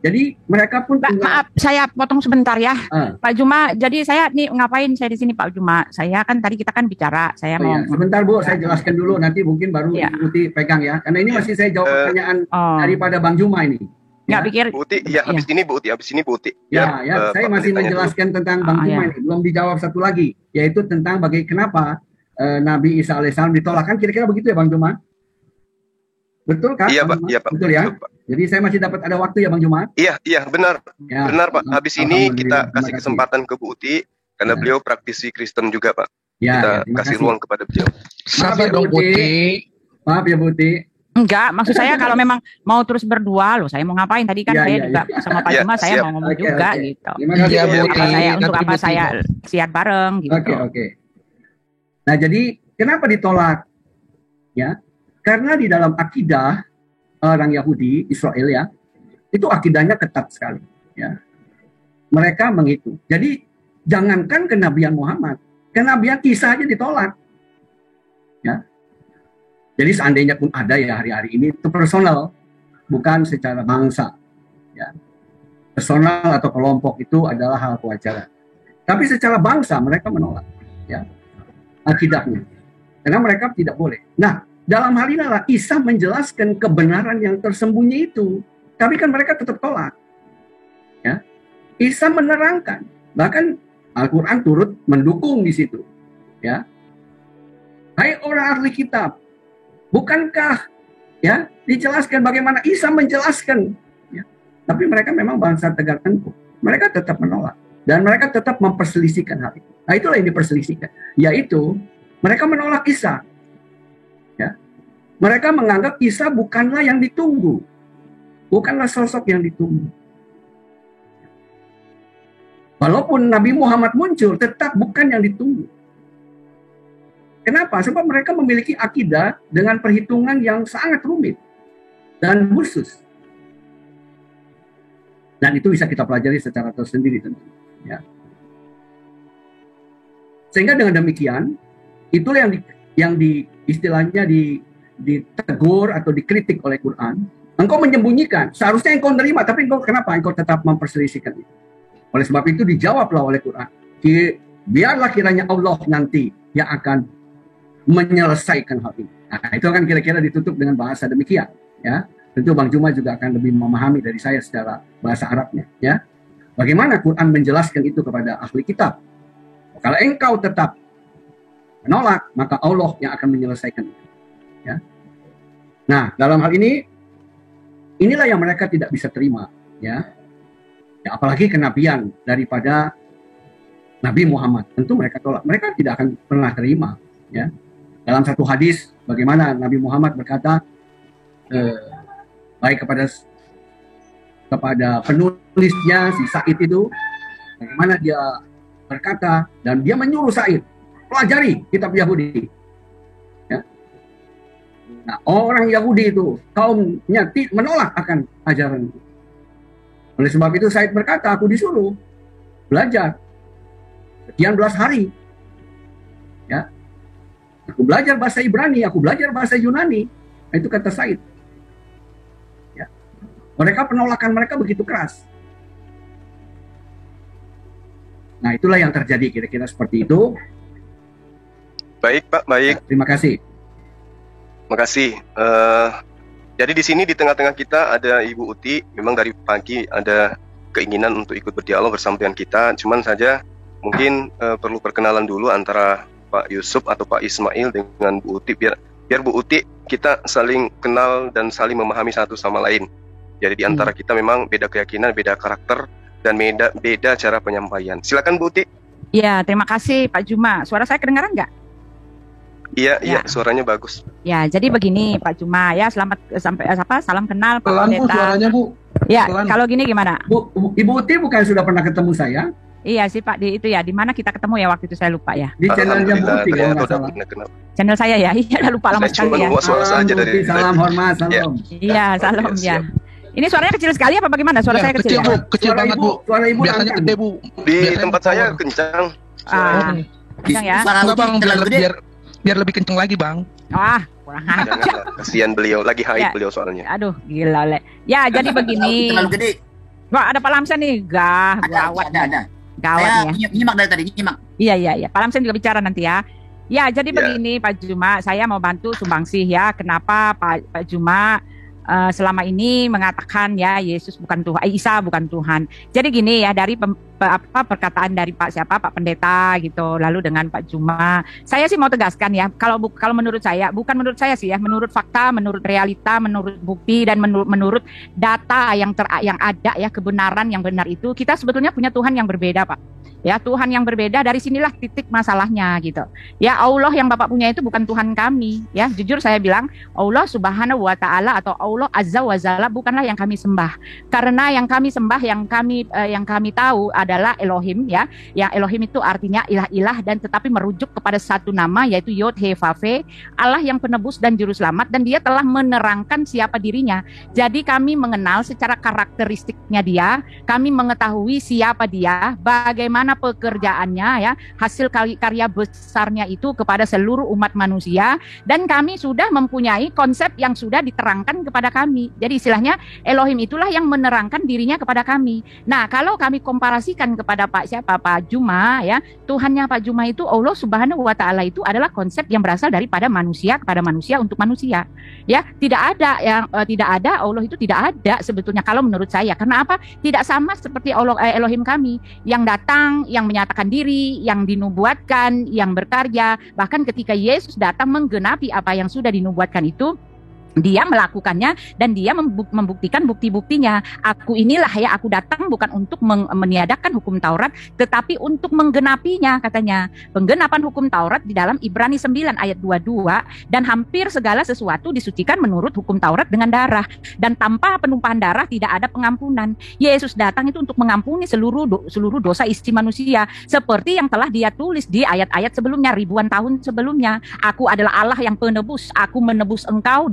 Jadi mereka pun Maaf, saya potong sebentar ya, Pak Juma. Jadi saya nih ngapain saya di sini, Pak Juma? Saya kan tadi kita kan bicara, saya mau. Sebentar Bu, saya jelaskan dulu. Nanti mungkin baru Uti pegang ya. Karena ini masih saya jawab pertanyaan daripada Bang Juma ini. Nggak pikir. Bu Uti, ya habis ini Bu Uti. Ya, saya masih menjelaskan tentang Bang Juma ini. Belum dijawab satu lagi, yaitu tentang kenapa Nabi Isa alaihissalam ditolak. Kan kira-kira begitu ya Bang Juma? Betul kan? Iya Pak, iya Pak. Betul ya? Betul, Pak. Jadi saya masih dapat ada waktu ya Bang Juma? Iya benar. Ya, benar Pak. Habis ini kita kasih kesempatan ke Bu Uti, karena beliau praktisi Kristen juga Pak. Kita kasih ruang kepada beliau. Sabar dong Uti. Maaf ya Bu Uti. Enggak, maksud saya kalau memang mau terus berdua loh, saya mau ngapain tadi kan saya juga sama Pak Juma saya mau ngomong juga gitu. Iya Bu Uti. Untuk apa saya siar bareng gitu. Oke. Nah, jadi kenapa ditolak? Ya. Karena di dalam akidah orang Yahudi, Israel ya, itu akidahnya ketat sekali. Ya. Mereka menghitung. Jadi jangankan kenabian Muhammad, kenabian Isa aja ditolak. Ya. Jadi seandainya pun ada ya hari-hari ini itu personal, bukan secara bangsa. Ya. Personal atau kelompok itu adalah hal kewajaran. Tapi secara bangsa mereka menolak. Ya. Akidahnya. Karena mereka tidak boleh. Nah, dalam hal inilah Isa menjelaskan kebenaran yang tersembunyi itu. Tapi kan mereka tetap tolak. Ya. Isa menerangkan. Bahkan Al-Quran turut mendukung di situ. Ya. Hai orang ahli kitab. Bukankah ya dijelaskan bagaimana Isa menjelaskan. Ya. Tapi mereka memang bangsa tegak tengkuk. Mereka tetap menolak. Dan mereka tetap memperselisihkan hal itu. Nah itulah yang diperselisihkan. Yaitu mereka menolak Isa. Ya. Mereka menganggap Isa bukanlah yang ditunggu. Bukanlah sosok yang ditunggu. Walaupun Nabi Muhammad muncul, tetap bukan yang ditunggu. Kenapa? Sebab mereka memiliki akidah dengan perhitungan yang sangat rumit dan khusus. Dan itu bisa kita pelajari secara tersendiri tentu. Ya. Sehingga dengan demikian, itulah yang istilahnya ditegur atau dikritik oleh Quran. Engkau menyembunyikan, seharusnya engkau menerima, tapi kenapa engkau tetap memperselisihkan itu? Oleh sebab itu dijawablah oleh Quran. Biarlah kiranya Allah nanti yang akan menyelesaikan hal ini. Nah, itu kan kira-kira ditutup dengan bahasa demikian. Ya, tentu Bang Juma juga akan lebih memahami dari saya secara bahasa Arabnya. Ya, bagaimana Quran menjelaskan itu kepada ahli kitab? Kalau engkau tetap menolak, maka Allah yang akan menyelesaikan itu. Ya. Nah, dalam hal ini, inilah yang mereka tidak bisa terima. Ya, apalagi kenabian daripada Nabi Muhammad. Tentu mereka tolak. Mereka tidak akan pernah terima. Ya. Dalam satu hadis, bagaimana Nabi Muhammad berkata, baik kepada penulisnya, si Said itu, bagaimana dia berkata, dan dia menyuruh Said, pelajari kitab Yahudi. Ya. Nah, orang Yahudi itu, kaumnya menolak akan ajaran itu. Oleh sebab itu Said berkata, aku disuruh belajar sekian belas hari. Ya. Aku belajar bahasa Ibrani, aku belajar bahasa Yunani. Nah, itu kata Said. Ya. Penolakan mereka begitu keras. Nah, itulah yang terjadi kira-kira seperti itu. Baik Pak, baik. Ya, terima kasih. Terima kasih. Jadi di sini di tengah-tengah kita ada Ibu Uti. Memang dari pagi ada keinginan untuk ikut berdialog bersama dengan kita. Cuman saja mungkin perlu perkenalan dulu antara Pak Yusuf atau Pak Ismail dengan Bu Uti, biar Bu Uti kita saling kenal dan saling memahami satu sama lain. Jadi di antara kita memang beda keyakinan, beda karakter, dan beda cara penyampaian. Silakan Bu Uti. Ya, terima kasih Pak Juma. Suara saya kedengaran nggak? Iya, suaranya bagus. Ya, jadi begini Pak Juma ya, salam kenal Pak Pelan Bu, Pendeta. suaranya Bu. Ya, Pelan. kalau gini gimana? Ibu Uti bukan sudah pernah ketemu saya? Iya sih Pak, di mana kita ketemu ya waktu itu saya lupa ya. Di channelnya Bu Uti kalau nggak salah. Channel saya ya, iya lupa lama sekali ya. Salam hormat, salam. Iya, salam ya. Ini suaranya kecil sekali apa bagaimana? Suara saya kecil. Bu, kecil Suara banget ibu, Bu. suara ibu Biasanya lantang. gede Bu. Di Biasanya tempat power. saya kencang. Kencang ya. Suara Enggak Bang, Uci terlalu gede. biar lebih kenceng lagi Bang. Wah, kurang ajar. Janganlah, kasihan beliau, lagi haid Ya. beliau soalnya. Aduh, gila le. Ya, jadi begini. Terlalu gede. Wah, ada Pak Lamsen nih. Gawat. Ada. Gawat Saya nih ya. nyimak dari tadi, nyimak. Iya. Pak Lamsen juga bicara nanti ya. Ya, jadi Ya. begini Pak Juma, saya mau bantu sumbangsih ya. Kenapa Pak Juma selama ini mengatakan ya Yesus bukan Tuhan, Isa bukan Tuhan. Jadi gini ya, dari perkataan dari Pak Pendeta gitu, lalu dengan Pak Juma, saya sih mau tegaskan ya, kalau menurut saya, bukan menurut saya sih ya, menurut fakta, menurut realita, menurut bukti dan menurut data yang ada ya, kebenaran yang benar itu, kita sebetulnya punya Tuhan yang berbeda, Pak. Ya, Tuhan yang berbeda, dari sinilah titik masalahnya gitu. Ya, Allah yang Bapak punya itu bukan Tuhan kami, ya. Jujur saya bilang, Allah Subhanahu wa taala atau Allah Azza wa Jalla bukanlah yang kami sembah. Karena yang kami sembah, yang kami tahu adalah Elohim ya. Yang Elohim itu artinya ilah-ilah dan tetapi merujuk kepada satu nama yaitu Yod He Vav He, Allah yang penebus dan juru selamat, dan dia telah menerangkan siapa dirinya. Jadi kami mengenal secara karakteristiknya dia, kami mengetahui siapa dia, bagaimana pekerjaannya ya, hasil karya besarnya itu kepada seluruh umat manusia, dan kami sudah mempunyai konsep yang sudah diterangkan kepada kami. Jadi istilahnya Elohim itulah yang menerangkan dirinya kepada kami. Nah, kalau kami komparasikan kepada Pak Juma ya, Tuhannya Pak Juma itu Allah Subhanahu wa taala itu adalah konsep yang berasal daripada manusia kepada manusia untuk manusia. Ya, tidak ada Allah itu tidak ada sebetulnya kalau menurut saya. Karena apa? Tidak sama seperti Elohim kami yang datang, yang menyatakan diri, yang dinubuatkan, yang berkarya. Bahkan ketika Yesus datang menggenapi apa yang sudah dinubuatkan itu, dia melakukannya dan dia membuktikan bukti-buktinya. Aku inilah ya, aku datang bukan untuk meniadakan hukum Taurat, tetapi untuk menggenapinya, katanya. Penggenapan hukum Taurat di dalam Ibrani 9 ayat 22, dan hampir segala sesuatu disucikan menurut hukum Taurat dengan darah, dan tanpa penumpahan darah tidak ada pengampunan. Yesus datang itu untuk mengampuni seluruh dosa isi manusia, seperti yang telah dia tulis di ayat-ayat sebelumnya, ribuan tahun sebelumnya. Aku adalah Allah yang penebus, aku menebus engkau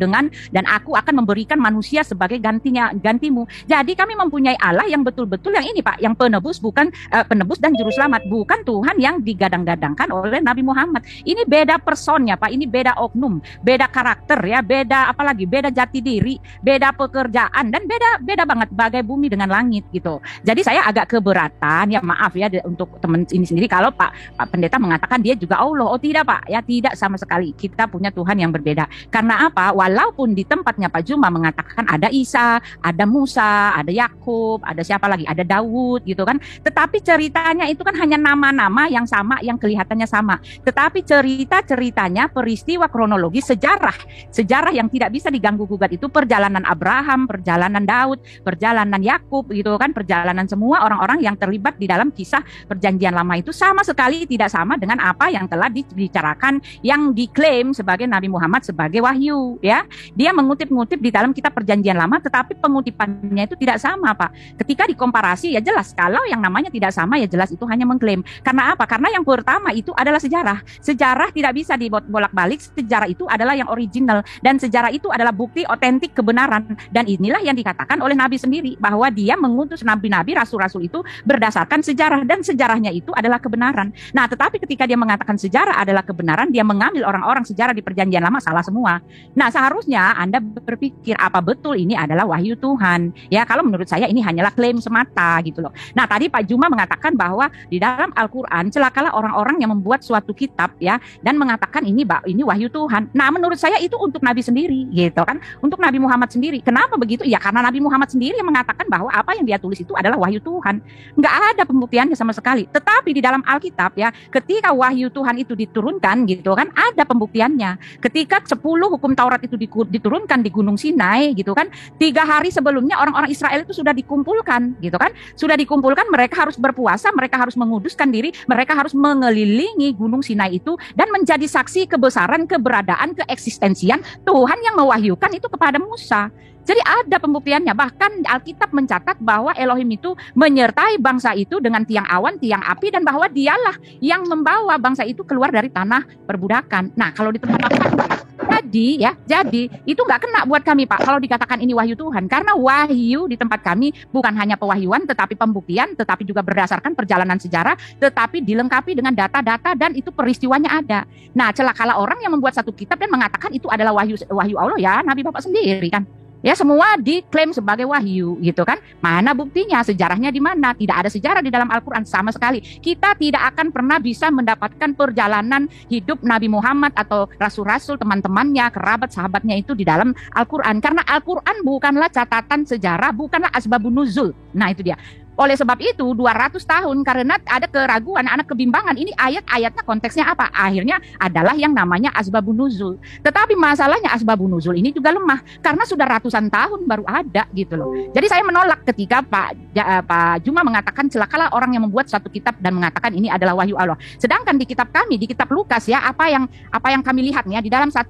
dan aku akan memberikan manusia sebagai gantimu. Jadi kami mempunyai Allah yang betul-betul yang ini Pak, yang penebus, bukan penebus dan juru selamat, bukan Tuhan yang digadang-gadangkan oleh Nabi Muhammad. Ini beda personnya Pak, ini beda oknum, beda karakter ya, beda apalagi, beda jati diri, beda pekerjaan, dan beda banget, bagai bumi dengan langit gitu. Jadi saya agak keberatan ya, maaf ya untuk teman ini sendiri kalau Pak Pendeta mengatakan dia juga Allah. Oh tidak Pak, ya tidak sama sekali. Kita punya Tuhan yang berbeda. Karena apa? Walaupun di tempatnya Pak Juma mengatakan ada Isa, ada Musa, ada Yakub, ada siapa lagi, ada Daud gitu kan. Tetapi ceritanya itu kan hanya nama-nama yang sama, yang kelihatannya sama. Tetapi ceritanya peristiwa kronologis, sejarah yang tidak bisa diganggu gugat itu, perjalanan Abraham, perjalanan Daud, perjalanan Yakub gitu kan, perjalanan semua orang-orang yang terlibat di dalam kisah Perjanjian Lama itu sama sekali tidak sama dengan apa yang telah dibicarakan, yang diklaim sebagai Nabi Muhammad sebagai wahyu ya. Dia mengutip-ngutip di dalam kitab Perjanjian Lama, tetapi pengutipannya itu tidak sama Pak. Ketika dikomparasi ya jelas, kalau yang namanya tidak sama ya jelas itu hanya mengklaim. Karena apa? Karena yang pertama itu adalah sejarah. Sejarah tidak bisa dibolak-balik, sejarah itu adalah yang original, dan sejarah itu adalah bukti otentik kebenaran. Dan inilah yang dikatakan oleh Nabi sendiri, bahwa dia mengutus nabi-nabi, rasul-rasul itu berdasarkan sejarah, dan sejarahnya itu adalah kebenaran. Nah, tetapi ketika dia mengatakan sejarah adalah kebenaran, dia mengambil orang-orang sejarah di Perjanjian Lama, salah semua. Nah, seharusnya Anda berpikir apa betul ini adalah wahyu Tuhan. Ya, kalau menurut saya ini hanyalah klaim semata gitu loh. Nah, tadi Pak Juma mengatakan bahwa di dalam Al-Qur'an celakalah orang-orang yang membuat suatu kitab ya dan mengatakan ini wahyu Tuhan. Nah, menurut saya itu untuk Nabi sendiri gitu kan. Untuk Nabi Muhammad sendiri. Kenapa begitu? Ya karena Nabi Muhammad sendiri yang mengatakan bahwa apa yang dia tulis itu adalah wahyu Tuhan. Enggak ada pembuktiannya sama sekali. Tetapi di dalam Alkitab ya, ketika wahyu Tuhan itu diturunkan gitu kan, ada pembuktiannya. Ketika 10 hukum Taurat itu diturunkan di Gunung Sinai gitu kan, 3 hari sebelumnya orang-orang Israel itu sudah dikumpulkan gitu kan, mereka harus berpuasa, mereka harus menguduskan diri, mereka harus mengelilingi Gunung Sinai itu dan menjadi saksi kebesaran, keberadaan, keeksistensian Tuhan yang mewahyukan itu kepada Musa. Jadi ada pembuktiannya. Bahkan Alkitab mencatat bahwa Elohim itu menyertai bangsa itu dengan tiang awan, tiang api, dan bahwa dialah yang membawa bangsa itu keluar dari tanah perbudakan. Nah, kalau di tempat Jadi itu nggak kena buat kami, Pak, kalau dikatakan ini wahyu Tuhan. Karena wahyu di tempat kami bukan hanya pewahyuan, tetapi pembuktian, tetapi juga berdasarkan perjalanan sejarah, tetapi dilengkapi dengan data-data dan itu peristiwanya ada. Nah, celakalah orang yang membuat satu kitab dan mengatakan itu adalah wahyu Allah, ya Nabi Bapak sendiri kan. Ya, semua diklaim sebagai wahyu gitu kan. Mana buktinya? Sejarahnya di mana? Tidak ada sejarah di dalam Al-Quran sama sekali. Kita tidak akan pernah bisa mendapatkan perjalanan hidup Nabi Muhammad atau rasul-rasul, teman-temannya, kerabat, sahabatnya itu di dalam Al-Quran. Karena Al-Quran bukanlah catatan sejarah, bukanlah asbabun nuzul. Nah, itu dia. Oleh sebab itu 200 tahun karena ada keraguan, anak kebimbangan, ini ayat-ayatnya konteksnya apa? Akhirnya adalah yang namanya asbabun nuzul. Tetapi masalahnya asbabun nuzul ini juga lemah karena sudah ratusan tahun baru ada gitu loh. Jadi saya menolak ketika Pak Juma mengatakan celakalah orang yang membuat satu kitab dan mengatakan ini adalah wahyu Allah. Sedangkan di kitab kami, di kitab Lukas ya, apa yang kami lihat ya di dalam 1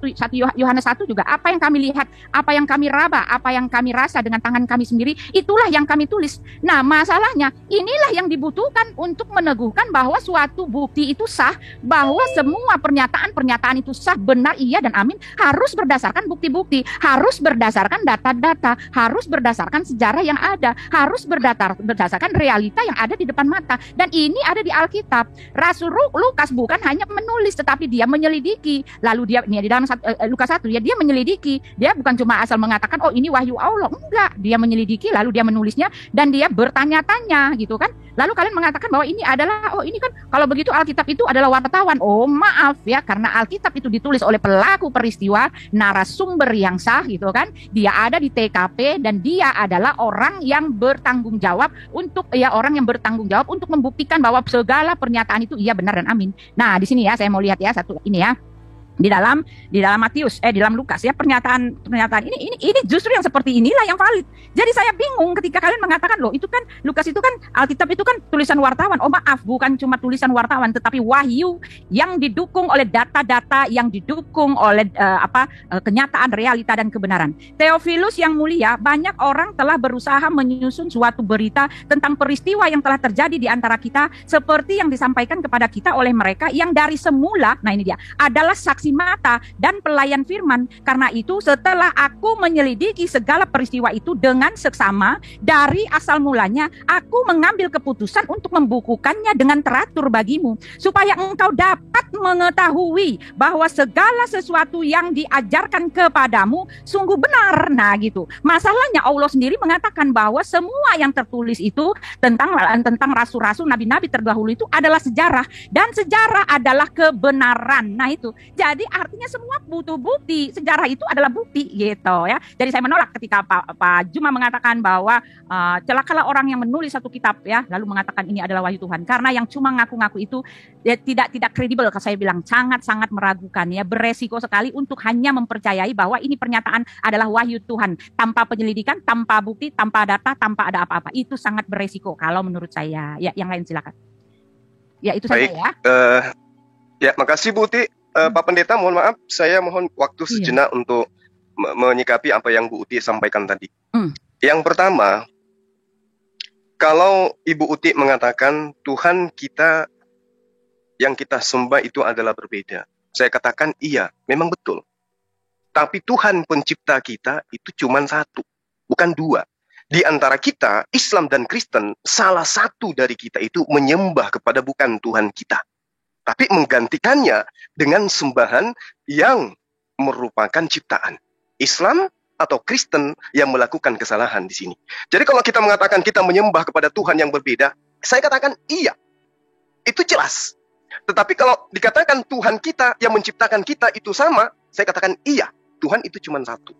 Yohanes 1 juga, apa yang kami lihat, apa yang kami raba, apa yang kami rasa dengan tangan kami sendiri, itulah yang kami tulis. Nah, masalahnya inilah yang dibutuhkan untuk meneguhkan bahwa suatu bukti itu sah, bahwa semua pernyataan itu sah, benar, iya dan amin, harus berdasarkan bukti-bukti, harus berdasarkan data-data, harus berdasarkan sejarah yang ada, harus berdasarkan realita yang ada di depan mata. Dan ini ada di Alkitab. Rasul Lukas bukan hanya menulis, tetapi dia menyelidiki. Lalu dia di dalam Lukas 1 ya, dia menyelidiki. Dia bukan cuma asal mengatakan oh ini wahyu Allah, enggak. Dia menyelidiki lalu dia menulisnya dan dia bertanya-tanya gitu kan. Lalu kalian mengatakan bahwa ini adalah oh ini kan kalau begitu Alkitab itu adalah wartawan. Oh maaf ya, karena Alkitab itu ditulis oleh pelaku peristiwa, narasumber yang sah gitu kan. Dia ada di TKP dan dia adalah orang yang bertanggung jawab untuk membuktikan bahwa segala pernyataan itu iya benar dan amin. Nah, di sini ya saya mau lihat ya satu ini ya. Di dalam Matius di dalam Lukas ya, pernyataan ini justru yang seperti inilah yang valid. Jadi saya bingung ketika kalian mengatakan loh itu kan Lukas itu kan Alkitab itu kan tulisan wartawan. Oh maaf, bukan cuma tulisan wartawan tetapi wahyu yang didukung oleh data-data, yang didukung oleh kenyataan, realita dan kebenaran. Theophilus yang mulia, banyak orang telah berusaha menyusun suatu berita tentang peristiwa yang telah terjadi di antara kita seperti yang disampaikan kepada kita oleh mereka yang dari semula, nah ini dia, adalah saksi mata dan pelayan firman. Karena itu setelah aku menyelidiki segala peristiwa itu dengan seksama dari asal mulanya, aku mengambil keputusan untuk membukukannya dengan teratur bagimu supaya engkau dapat mengetahui bahwa segala sesuatu yang diajarkan kepadamu sungguh benar. Nah gitu. Masalahnya Allah sendiri mengatakan bahwa semua yang tertulis itu tentang rasul-rasul, nabi-nabi terdahulu itu adalah sejarah dan sejarah adalah kebenaran. Nah itu. Jadi artinya semua butuh bukti. Sejarah itu adalah bukti gitu ya. Jadi saya menolak ketika Pak Juma mengatakan bahwa celakalah orang yang menulis satu kitab ya lalu mengatakan ini adalah wahyu Tuhan. Karena yang cuma ngaku-ngaku itu ya, tidak kredibel. Saya bilang sangat-sangat meragukan ya, beresiko sekali untuk hanya mempercayai bahwa ini pernyataan adalah wahyu Tuhan tanpa penyelidikan, tanpa bukti, tanpa data, tanpa ada apa-apa. Itu sangat beresiko kalau menurut saya. Ya, yang lain silakan. Ya, itu saja ya. Ya, makasih Bu Uti. Pak Pendeta, mohon maaf, saya mohon waktu sejenak untuk menyikapi apa yang Bu Uti sampaikan tadi. Yang pertama, kalau Ibu Uti mengatakan Tuhan kita yang kita sembah itu adalah berbeda, saya katakan iya, memang betul. Tapi Tuhan pencipta kita itu cuma satu, bukan dua. Di antara kita, Islam dan Kristen, salah satu dari kita itu menyembah kepada bukan Tuhan kita, tapi menggantikannya dengan sembahan yang merupakan ciptaan. Islam atau Kristen yang melakukan kesalahan di sini. Jadi kalau kita mengatakan kita menyembah kepada Tuhan yang berbeda, saya katakan iya. Itu jelas. Tetapi kalau dikatakan Tuhan kita yang menciptakan kita itu sama, saya katakan iya. Tuhan itu cuma satu.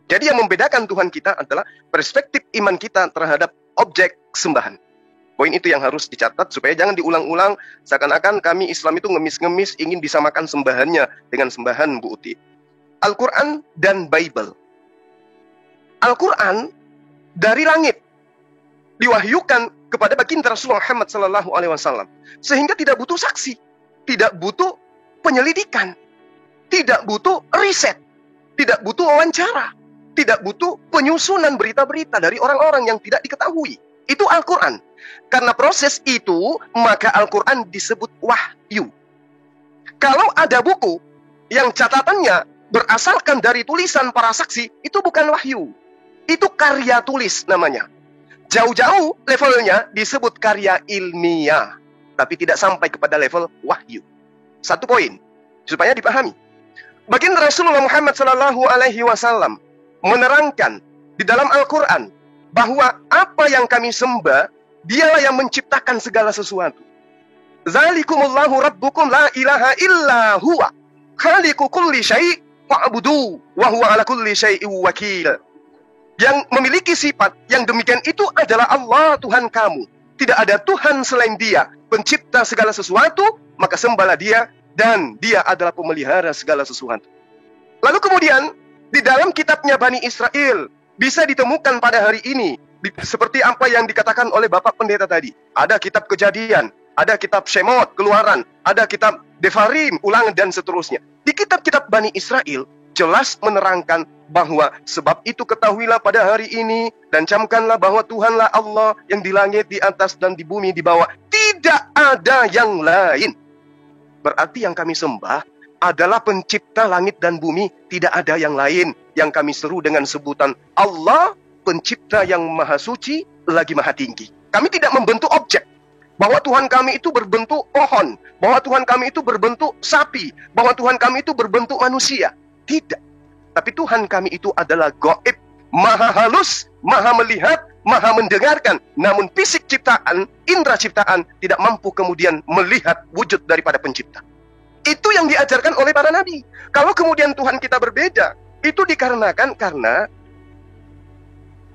Jadi yang membedakan Tuhan kita adalah perspektif iman kita terhadap objek sembahan. Poin itu yang harus dicatat supaya jangan diulang-ulang seakan-akan kami Islam itu ngemis-ngemis ingin disamakan sembahannya dengan sembahan Bu Uti. Al-Quran dan Bible. Al-Quran dari langit diwahyukan kepada baginda Rasulullah Muhammad SAW sehingga tidak butuh saksi, tidak butuh penyelidikan, tidak butuh riset, tidak butuh wawancara, tidak butuh penyusunan berita-berita dari orang-orang yang tidak diketahui. Itu Al-Quran. Karena proses itu, maka Al-Quran disebut wahyu. Kalau ada buku yang catatannya berasalkan dari tulisan para saksi, itu bukan wahyu. Itu karya tulis namanya. Jauh-jauh levelnya disebut karya ilmiah, tapi tidak sampai kepada level wahyu. Satu poin, supaya dipahami. Baginda Rasulullah Muhammad SAW menerangkan di dalam Al-Quran bahwa apa yang kami sembah, dialah yang menciptakan segala sesuatu. Zalikumullahu rabbukum la ilaha illa huwa khaliqu kulli syai' fa'budu wa huwa ala kulli syai'in wakil. Yang memiliki sifat yang demikian itu adalah Allah Tuhan kamu. Tidak ada Tuhan selain Dia, pencipta segala sesuatu, maka sembahlah Dia, dan Dia adalah pemelihara segala sesuatu. Lalu kemudian di dalam kitabnya Bani Israel bisa ditemukan pada hari ini seperti apa yang dikatakan oleh Bapak Pendeta tadi. Ada kitab Kejadian, ada kitab Shemot, Keluaran, ada kitab Devarim, Ulangan, dan seterusnya. Di kitab-kitab Bani Israel jelas menerangkan bahwa sebab itu ketahuilah pada hari ini dan camkanlah bahwa Tuhanlah Allah yang di langit, di atas, dan di bumi di bawah. Tidak ada yang lain. Berarti yang kami sembah adalah pencipta langit dan bumi. Tidak ada yang lain yang kami seru dengan sebutan Allah, pencipta yang maha suci lagi maha tinggi. Kami tidak membentuk objek. Bahwa Tuhan kami itu berbentuk pohon, bahwa Tuhan kami itu berbentuk sapi, bahwa Tuhan kami itu berbentuk manusia. Tidak. Tapi Tuhan kami itu adalah gaib, maha halus, maha melihat, maha mendengarkan. Namun fisik ciptaan, indera ciptaan tidak mampu kemudian melihat wujud daripada pencipta. Itu yang diajarkan oleh para nabi. Kalau kemudian Tuhan kita berbeda, itu dikarenakan karena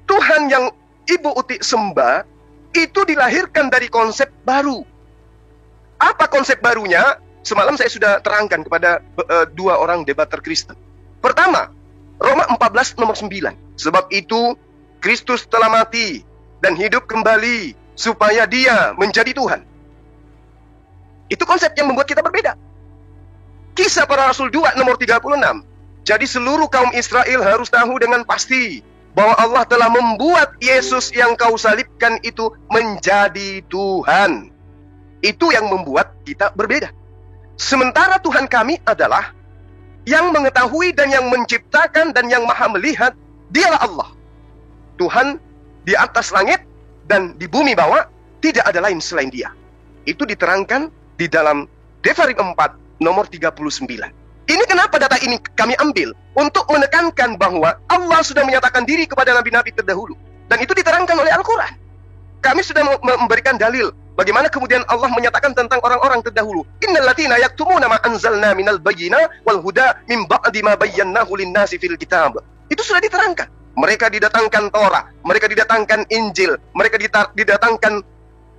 Tuhan yang Ibu Uti sembah itu dilahirkan dari konsep baru. Apa konsep barunya? Semalam saya sudah terangkan kepada dua orang debater Kristen. Pertama, Roma 14 nomor 9. Sebab itu Kristus telah mati dan hidup kembali supaya Dia menjadi Tuhan. Itu konsep yang membuat kita berbeda. Kisah Para Rasul 2 nomor 36. Jadi seluruh kaum Israel harus tahu dengan pasti bahwa Allah telah membuat Yesus yang kau salibkan itu menjadi Tuhan. Itu yang membuat kita berbeda. Sementara Tuhan kami adalah yang mengetahui dan yang menciptakan dan yang maha melihat, Dialah Allah. Tuhan di atas langit dan di bumi bawah, tidak ada lain selain Dia. Itu diterangkan di dalam Devarim 4 nomor 39. Ini kenapa data ini kami ambil untuk menekankan bahwa Allah sudah menyatakan diri kepada nabi-nabi terdahulu, dan itu diterangkan oleh Al-Quran. Kami sudah memberikan dalil bagaimana kemudian Allah menyatakan tentang orang-orang terdahulu. Innal latina yaktumuna ma anzalna minal bayyina wal huda min ba'di ma bayyanahu lin-nasi fil kitab. Itu sudah diterangkan. Mereka didatangkan Torah, mereka didatangkan Injil, mereka didatangkan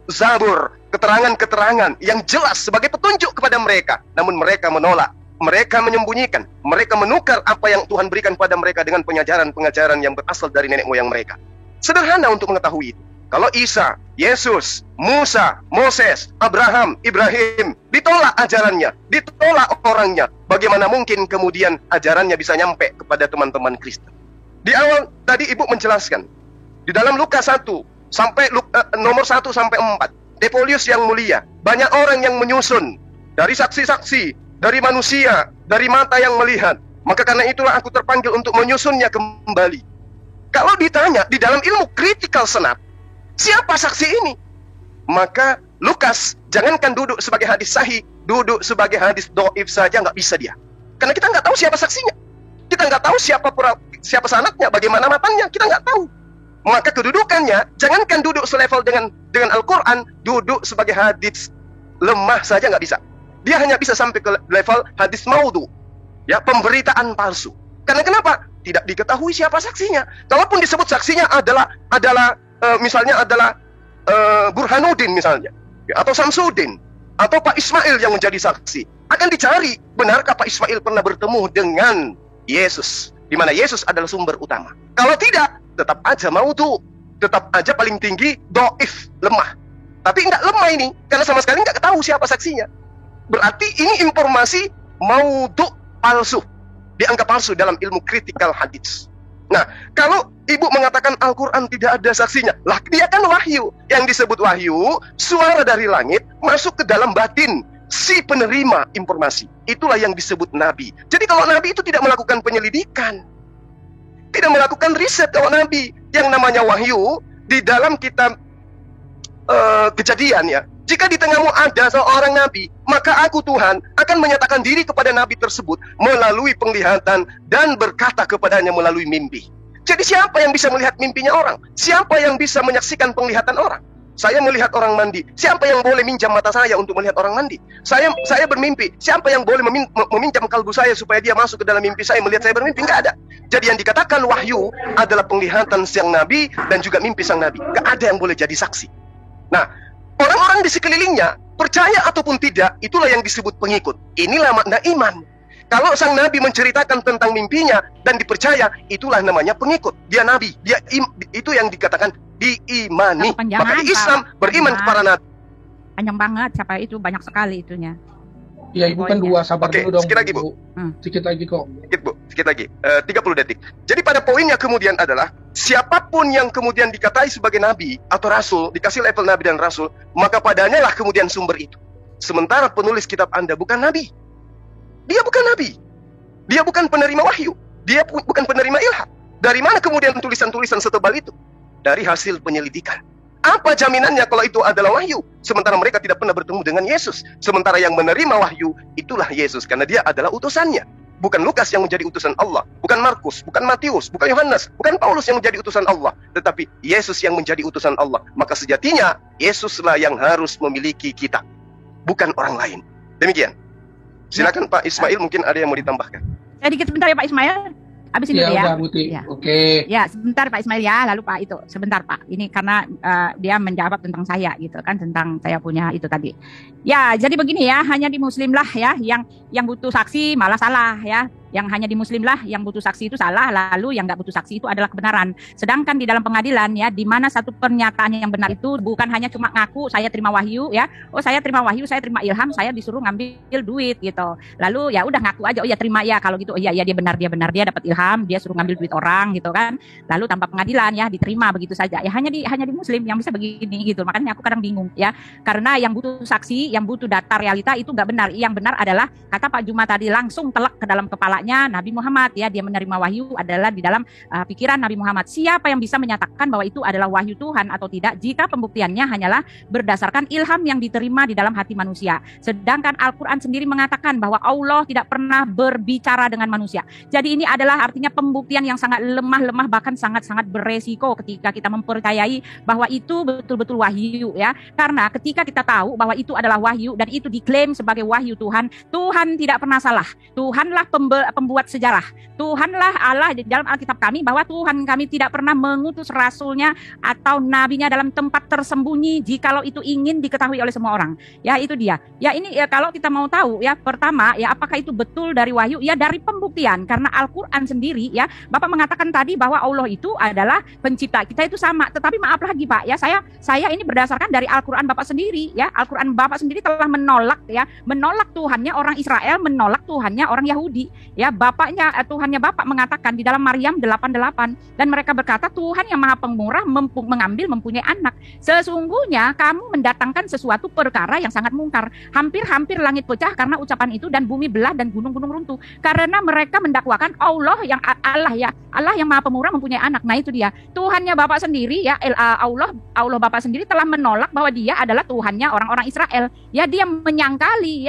Zabur, keterangan-keterangan yang jelas sebagai petunjuk kepada mereka. Namun mereka menolak, mereka menyembunyikan, mereka menukar apa yang Tuhan berikan pada mereka dengan pengajaran-pengajaran yang berasal dari nenek moyang mereka. Sederhana untuk mengetahui itu. Kalau Isa, Yesus, Musa, Moses, Abraham, Ibrahim ditolak ajarannya, ditolak orangnya, bagaimana mungkin kemudian ajarannya bisa nyampe kepada teman-teman Kristen? Di awal tadi Ibu menjelaskan di dalam Lukas 1 sampai nomor 1 sampai 4, Depolius yang mulia, banyak orang yang menyusun dari saksi-saksi, dari manusia, dari mata yang melihat. Maka karena itulah aku terpanggil untuk menyusunnya kembali. Kalau ditanya di dalam ilmu critical senat, siapa saksi ini? Maka Lukas jangankan duduk sebagai hadis sahih, duduk sebagai hadis doif saja nggak bisa dia. Karena kita nggak tahu siapa saksinya. Kita nggak tahu siapa sanadnya, bagaimana matanya, kita nggak tahu. Maka kedudukannya jangankan duduk selevel dengan Al-Quran, duduk sebagai hadis lemah saja nggak bisa. Dia hanya bisa sampai ke level hadis maudhu, ya, pemberitaan palsu. Karena kenapa? Tidak diketahui siapa saksinya. Kalaupun disebut saksinya misalnya adalah Burhanuddin misalnya, atau Samsudin, atau Pak Ismail yang menjadi saksi, akan dicari benarkah Pak Ismail pernah bertemu dengan Yesus, di mana Yesus adalah sumber utama. Kalau tidak, tetap aja maudhu, tetap aja paling tinggi doif, lemah. Tapi nggak lemah ini, karena sama sekali nggak tahu siapa saksinya. Berarti ini informasi maudhu, palsu, dianggap palsu dalam ilmu kritikal hadis. Nah, kalau Ibu mengatakan Al-Quran tidak ada saksinya, lah dia kan wahyu. Yang disebut wahyu, suara dari langit masuk ke dalam batin, si penerima informasi. Itulah yang disebut nabi. Jadi kalau nabi itu tidak melakukan penyelidikan, tidak melakukan riset. Kalau nabi, yang namanya wahyu di dalam kitab Kejadian, ya, jika di tengahmu ada seorang nabi, maka aku Tuhan akan menyatakan diri kepada nabi tersebut melalui penglihatan dan berkata kepadanya melalui mimpi. Jadi siapa yang bisa melihat mimpinya orang? Siapa yang bisa menyaksikan penglihatan orang? Saya melihat orang mandi, siapa yang boleh minjam mata saya untuk melihat orang mandi? Saya bermimpi, siapa yang boleh meminjam kalbu saya supaya dia masuk ke dalam mimpi saya melihat saya bermimpi? Enggak ada. Jadi yang dikatakan wahyu adalah penglihatan sang nabi dan juga mimpi sang nabi. Enggak ada yang boleh jadi saksi. Nah, orang-orang di sekelilingnya, percaya ataupun tidak, itulah yang disebut pengikut. Inilah makna iman. Kalau sang nabi menceritakan tentang mimpinya dan dipercaya, itulah namanya pengikut. Dia nabi, itu yang dikatakan diimani. Maka Islam beriman kepada nabi. Panjang banget, siapa itu, banyak sekali itunya. Ya, Ibu kan 2, sabar dulu dong. Sedikit lagi, Bu. Sedikit lagi kok. Sedikit, Bu. Sedikit lagi. 30 detik. Jadi pada poinnya kemudian adalah, siapapun yang kemudian dikatai sebagai nabi atau rasul, dikasih level nabi dan rasul, maka padanya lah kemudian sumber itu. Sementara penulis kitab Anda bukan nabi. Dia bukan nabi. Dia bukan penerima wahyu. Dia bukan penerima ilham. Dari mana kemudian tulisan-tulisan setebal itu? Dari hasil penyelidikan. Apa jaminannya kalau itu adalah wahyu? Sementara mereka tidak pernah bertemu dengan Yesus. Sementara yang menerima wahyu, itulah Yesus. Karena dia adalah utusannya. Bukan Lukas yang menjadi utusan Allah. Bukan Markus, bukan Matius, bukan Yohanes, bukan Paulus yang menjadi utusan Allah. Tetapi Yesus yang menjadi utusan Allah. Maka sejatinya, Yesuslah yang harus memiliki kita. Bukan orang lain. Demikian. Silakan Pak Ismail, mungkin ada yang mau ditambahkan. Sedikit sebentar ya Pak Ismail. Habis ini ya. ya. Udah, Buti. Ya. Oke. Ya, sebentar Pak Ismail ya, lalu Pak itu. Sebentar Pak. Ini karena dia menjawab tentang saya gitu kan, tentang saya punya itu tadi. Ya, jadi begini ya, hanya di muslim lah ya yang butuh saksi malah salah ya. Yang hanya di muslim lah yang butuh saksi itu salah, lalu yang nggak butuh saksi itu adalah kebenaran. Sedangkan di dalam pengadilan ya, di mana satu pernyataan yang benar itu bukan hanya cuma ngaku saya terima wahyu ya, oh saya terima wahyu, saya terima ilham, saya disuruh ngambil duit gitu. Lalu ya udah ngaku aja, oh ya terima ya kalau gitu, oh iya dia benar dia dapat ilham, dia suruh ngambil duit orang gitu kan. Lalu tanpa pengadilan ya diterima begitu saja. Ya hanya di muslim yang bisa begini gitu. Makanya aku kadang bingung ya, karena yang butuh saksi, yang butuh data realita itu nggak benar. Yang benar adalah kata Pak Juma tadi, langsung telak ke dalam kepala Nabi Muhammad ya, dia menerima wahyu adalah di dalam pikiran Nabi Muhammad. Siapa yang bisa menyatakan bahwa itu adalah wahyu Tuhan atau tidak jika pembuktiannya hanyalah berdasarkan ilham yang diterima di dalam hati manusia. Sedangkan Al-Quran sendiri mengatakan bahwa Allah tidak pernah berbicara dengan manusia. Jadi ini adalah artinya pembuktian yang sangat lemah bahkan sangat-sangat beresiko ketika kita mempercayai bahwa itu betul-betul wahyu ya. Karena ketika kita tahu bahwa itu adalah wahyu dan itu diklaim sebagai wahyu Tuhan, Tuhan tidak pernah salah. Tuhanlah pembuat sejarah. Tuhanlah Allah di dalam Alkitab kami bahwa Tuhan kami tidak pernah mengutus rasulnya atau nabinya dalam tempat tersembunyi jikalau itu ingin diketahui oleh semua orang. Ya itu dia. Ya ini ya, kalau kita mau tahu ya, pertama ya apakah itu betul dari wahyu? Ya dari pembuktian, karena Al-Quran sendiri ya, Bapak mengatakan tadi bahwa Allah itu adalah pencipta. Kita itu sama. Tetapi maaf lagi Pak ya, saya ini berdasarkan dari Al-Quran Bapak sendiri ya. Al-Quran Bapak sendiri telah menolak Tuhannya orang Israel, menolak Tuhannya orang Yahudi. Ya, Tuhannya Bapak mengatakan di dalam Maryam 88, dan mereka berkata Tuhan yang Maha Pemurah mengambil mempunyai anak. Sesungguhnya kamu mendatangkan sesuatu perkara yang sangat mungkar. Hampir-hampir langit pecah karena ucapan itu dan bumi belah dan gunung-gunung runtuh. Karena mereka mendakwakan Allah yang Maha Pemurah mempunyai anak. Nah itu dia. Tuhannya Bapak sendiri ya, Allah Bapak sendiri telah menolak bahwa dia adalah Tuhannya orang-orang Israel. Ya, dia menyangkali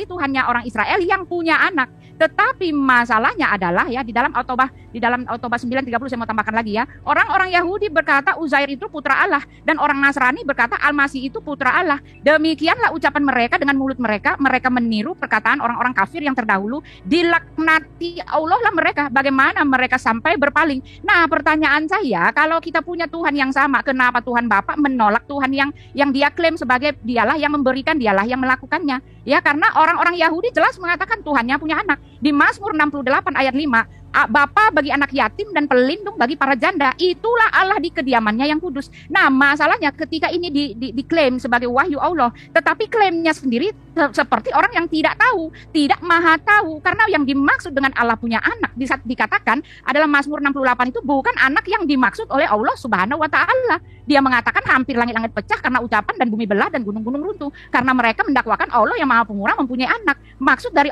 Tuhannya orang Israel yang punya anak. Tetapi masalahnya adalah ya di dalam Al-Taubah 9:30 saya mau tambahkan lagi ya. Orang-orang Yahudi berkata Uzair itu putra Allah dan orang Nasrani berkata Al-Masih itu putra Allah. Demikianlah ucapan mereka dengan mulut mereka meniru perkataan orang-orang kafir yang terdahulu. Dilaknati Allah lah mereka. Bagaimana mereka sampai berpaling? Nah, pertanyaan saya, kalau kita punya Tuhan yang sama, kenapa Tuhan Bapak menolak Tuhan yang dia klaim sebagai dialah yang memberikan, dialah yang melakukannya? Ya, karena orang-orang Yahudi jelas mengatakan Tuhannya punya anak. Di Mazmur 68 ayat 5, Bapa bagi anak yatim dan pelindung bagi para janda. Itulah Allah di kediamannya yang kudus. Nah, masalahnya ketika ini diklaim sebagai wahyu Allah, tetapi klaimnya sendiri seperti orang yang tidak tahu, tidak maha tahu. Karena yang dimaksud dengan Allah punya anak dikatakan adalah Mazmur 68 itu bukan anak yang dimaksud oleh Allah Subhanahu wa taala. Dia mengatakan hampir langit-langit pecah karena ucapan dan bumi belah dan gunung-gunung runtuh. Karena mereka mendakwakan Allah yang Maha Pemurah mempunyai anak. Maksud dari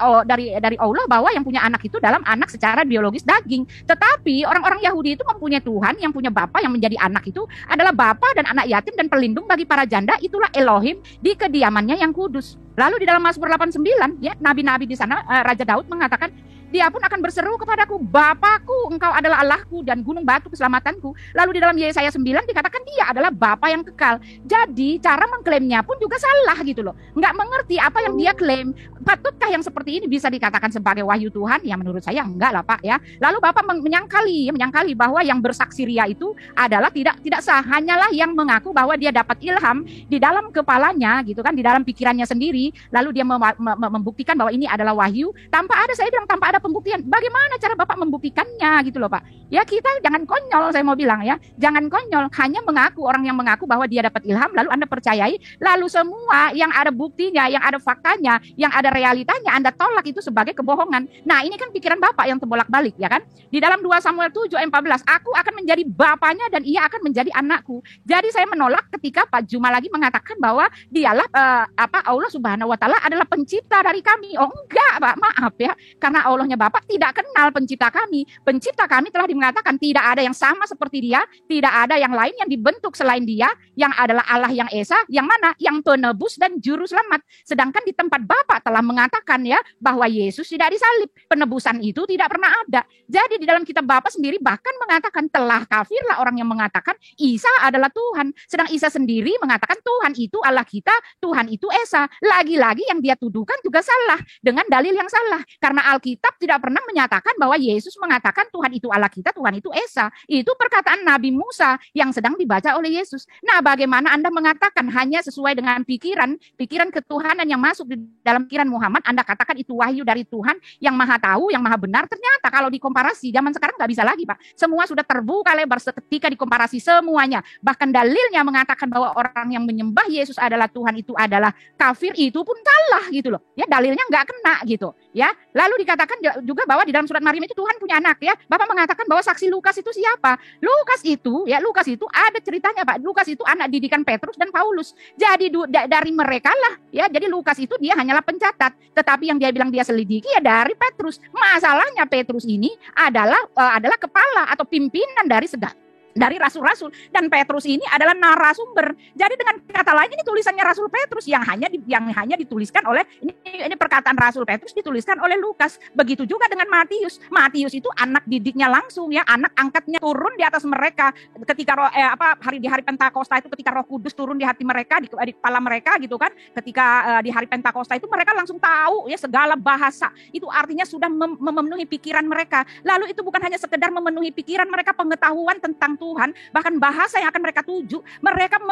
Allah bahwa yang punya anak itu dalam anak secara biologis daging. Tetapi orang-orang Yahudi itu mempunyai Tuhan yang punya Bapa yang menjadi anak itu adalah Bapa dan anak yatim dan pelindung bagi para janda. Itulah Elohim di kediamannya yang kudus. Lalu di dalam Mazmur 89 ya, nabi-nabi di sana Raja Daud mengatakan, dia pun akan berseru kepadaku, Bapakku, engkau adalah Allahku dan gunung batu keselamatanku. Lalu di dalam Yesaya 9 dikatakan dia adalah Bapa yang kekal. Jadi cara mengklaimnya pun juga salah gitu loh. Nggak mengerti apa yang dia klaim. Patutkah yang seperti ini bisa dikatakan sebagai wahyu Tuhan? Ya menurut saya enggak lah Pak ya. Lalu Bapak menyangkali bahwa yang bersaksi ria itu adalah tidak sah. Hanyalah yang mengaku bahwa dia dapat ilham di dalam kepalanya gitu kan, di dalam pikirannya sendiri. Lalu dia membuktikan bahwa ini adalah wahyu tanpa ada, saya bilang tanpa ada pembuktian. Bagaimana cara Bapak membuktikannya gitu loh Pak? Ya kita jangan konyol, saya mau bilang ya. Jangan konyol, hanya mengaku, orang yang mengaku bahwa dia dapat ilham lalu Anda percayai, lalu semua yang ada buktinya, yang ada faktanya, yang ada realitanya Anda tolak itu sebagai kebohongan. Nah, ini kan pikiran Bapak yang terbolak-balik ya kan? Di dalam 2 Samuel 7 ayat 14, aku akan menjadi bapaknya dan ia akan menjadi anakku. Jadi saya menolak ketika Pak Juma lagi mengatakan bahwa dialah Allah Subhanahu wa taala adalah pencipta dari kami. Oh enggak, Pak, maaf ya. Karena Allahnya Bapak tidak kenal pencipta kami. Pencipta kami telah mengatakan tidak ada yang sama seperti dia, tidak ada yang lain yang dibentuk selain dia, yang adalah Allah yang Esa, yang mana? Yang penebus dan juru selamat. Sedangkan di tempat Bapak telah mengatakan ya bahwa Yesus tidak disalib. Penebusan itu tidak pernah ada. Jadi di dalam kitab Bapak sendiri bahkan mengatakan telah kafirlah orang yang mengatakan Isa adalah Tuhan. Sedang Isa sendiri mengatakan Tuhan itu Allah kita, Tuhan itu Esa. Lagi-lagi yang dia tuduhkan juga salah dengan dalil yang salah. Karena Alkitab tidak pernah menyatakan bahwa Yesus mengatakan Tuhan itu Allah kita, Tuhan itu Esa. Itu perkataan Nabi Musa yang sedang dibaca oleh Yesus. Nah, bagaimana Anda mengatakan hanya sesuai dengan pikiran ketuhanan yang masuk di dalam pikiran Muhammad, Anda katakan itu wahyu dari Tuhan yang maha tahu, yang maha benar. Ternyata kalau dikomparasi, zaman sekarang nggak bisa lagi Pak. Semua sudah terbuka lebar seketika dikomparasi semuanya. Bahkan dalilnya mengatakan bahwa orang yang menyembah Yesus adalah Tuhan itu adalah kafir, itu pun kalah gitu loh. Ya, dalilnya nggak kena gitu. Ya, lalu dikatakan juga bahwa di dalam surat Maryam itu Tuhan punya anak ya. Bapak mengatakan bahwa saksi Lukas itu siapa? Lukas itu ada ceritanya Pak. Lukas itu anak didikan Petrus dan Paulus. Jadi dari mereka lah ya. Jadi Lukas itu dia hanyalah pencatat. Tetapi yang dia bilang dia selidiki ya dari Petrus. Masalahnya Petrus ini adalah kepala atau pimpinan dari rasul-rasul, dan Petrus ini adalah narasumber. Jadi dengan kata lain ini tulisannya Rasul Petrus yang hanya dituliskan oleh ini perkataan Rasul Petrus dituliskan oleh Lukas. Begitu juga dengan Matius. Matius itu anak didiknya langsung ya, anak angkatnya turun di atas mereka ketika di hari Pentakosta itu, ketika Roh Kudus turun di hati mereka, di kepala mereka gitu kan. Ketika di hari Pentakosta itu mereka langsung tahu ya segala bahasa. Itu artinya sudah memenuhi pikiran mereka. Lalu itu bukan hanya sekedar memenuhi pikiran mereka, pengetahuan tentang Tuhan, bahkan bahasa yang akan mereka tuju, mereka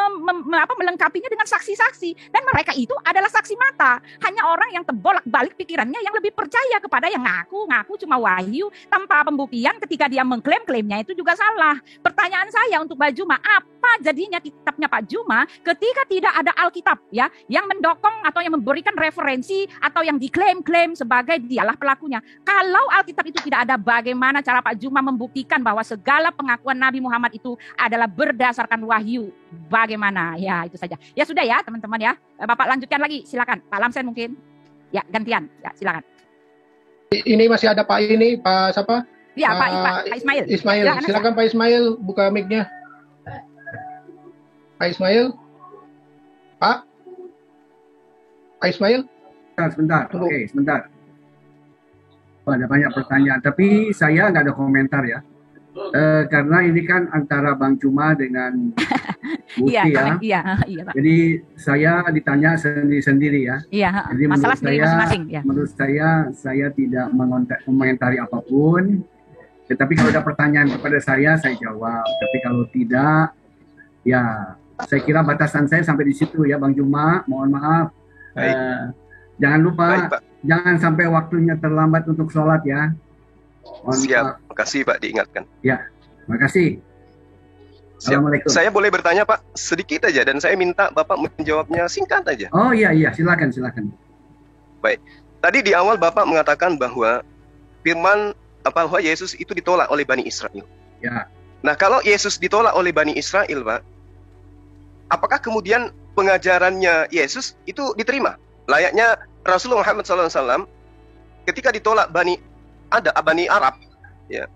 melengkapinya dengan saksi-saksi, dan mereka itu adalah saksi mata. Hanya orang yang terbolak-balik pikirannya yang lebih percaya kepada yang ngaku cuma wahyu tanpa pembuktian. Ketika dia mengklaim-klaimnya itu juga salah. Pertanyaan saya untuk Pak Juma, apa jadinya kitabnya Pak Juma ketika tidak ada Alkitab ya yang mendokong atau yang memberikan referensi atau yang diklaim-klaim sebagai dialah pelakunya? Kalau Alkitab itu tidak ada, bagaimana cara Pak Juma membuktikan bahwa segala pengakuan Nabi Muhammad itu adalah berdasarkan wahyu? Bagaimana? Ya, itu saja. Ya sudah ya, teman-teman ya. Bapak lanjutkan lagi, silakan. Pak Lamsen mungkin. Ya, gantian. Ya, silakan. Ini masih ada Pak siapa? Ya, Pak Ismail. Ismail. Ya, silakan Pak Ismail, buka mic-nya. Pak Ismail. Pak Ismail. Sebentar. Oke, sebentar. Ada banyak pertanyaan, tapi saya nggak ada komentar ya. Karena ini kan antara Bang Juma dengan Gusti iya, Pak. Jadi saya ditanya sendiri-sendiri ya. Iya, jadi masalah sendiri masing-masing ya. Menurut saya tidak mengomentari apapun. Tetapi kalau ada pertanyaan kepada saya jawab. Tapi kalau tidak, ya saya kira batasan saya sampai di situ ya Bang Juma. Mohon maaf. Jangan lupa, jangan sampai waktunya terlambat untuk sholat ya. Siap, makasih Pak diingatkan. Ya, makasih. Assalamualaikum. Saya boleh bertanya Pak sedikit aja dan saya minta Bapak menjawabnya singkat aja. Oh iya, silakan. Baik. Tadi di awal Bapak mengatakan bahwa firman bahwa Yesus itu ditolak oleh Bani Israel. Ya. Nah, kalau Yesus ditolak oleh Bani Israel, Pak, apakah kemudian pengajarannya Yesus itu diterima? Layaknya Rasulullah Muhammad SAW ketika ditolak Bani Arab, ya.